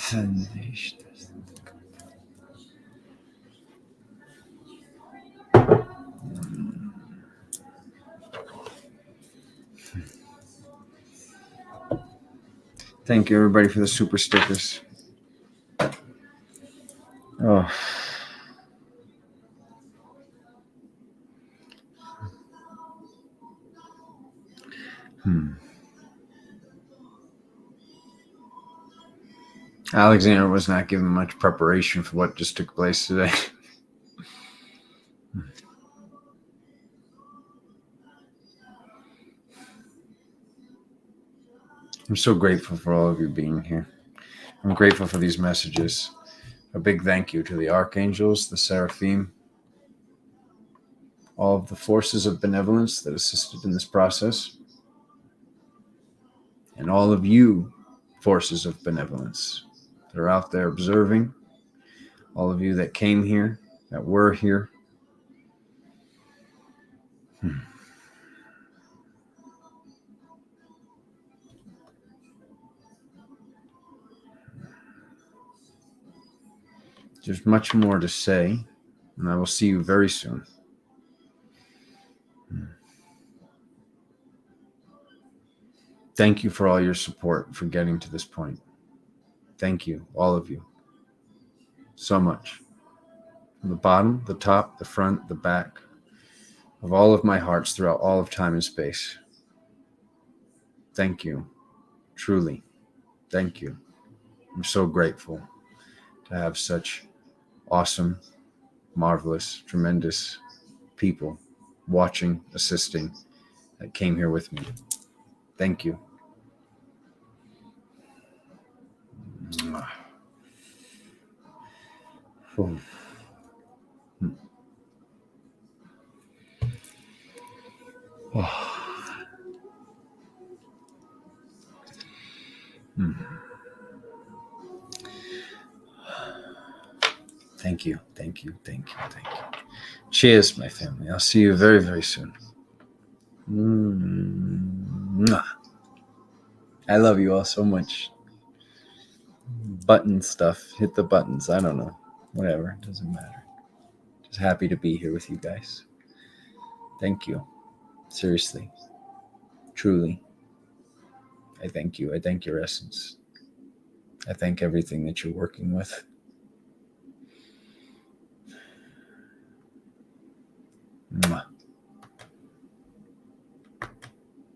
Thank you, everybody, for the super stickers. Oh. Alexander was not given much preparation for what just took place today. I'm so grateful for all of you being here. I'm grateful for these messages. A big thank you to the archangels, the seraphim, all of the forces of benevolence that assisted in this process, and all of you forces of benevolence that are out there observing, all of you that came here, that were here. There's much more to say, and I will see you very soon. Thank you for all your support for getting to this point. Thank you, all of you, so much. From the bottom, the top, the front, the back, of all of my hearts throughout all of time and space. Thank you, truly, thank you. I'm so grateful to have such awesome, marvelous, tremendous people watching, assisting, that came here with me. Thank you. Thank you, thank you, thank you, thank you. Cheers, my family. I'll see you very, very soon. I love you all so much. Button stuff. Hit the buttons. I don't know. Whatever. It doesn't matter. Just happy to be here with you guys. Thank you. Seriously. Truly. I thank you. I thank your essence. I thank everything that you're working with. Mwah.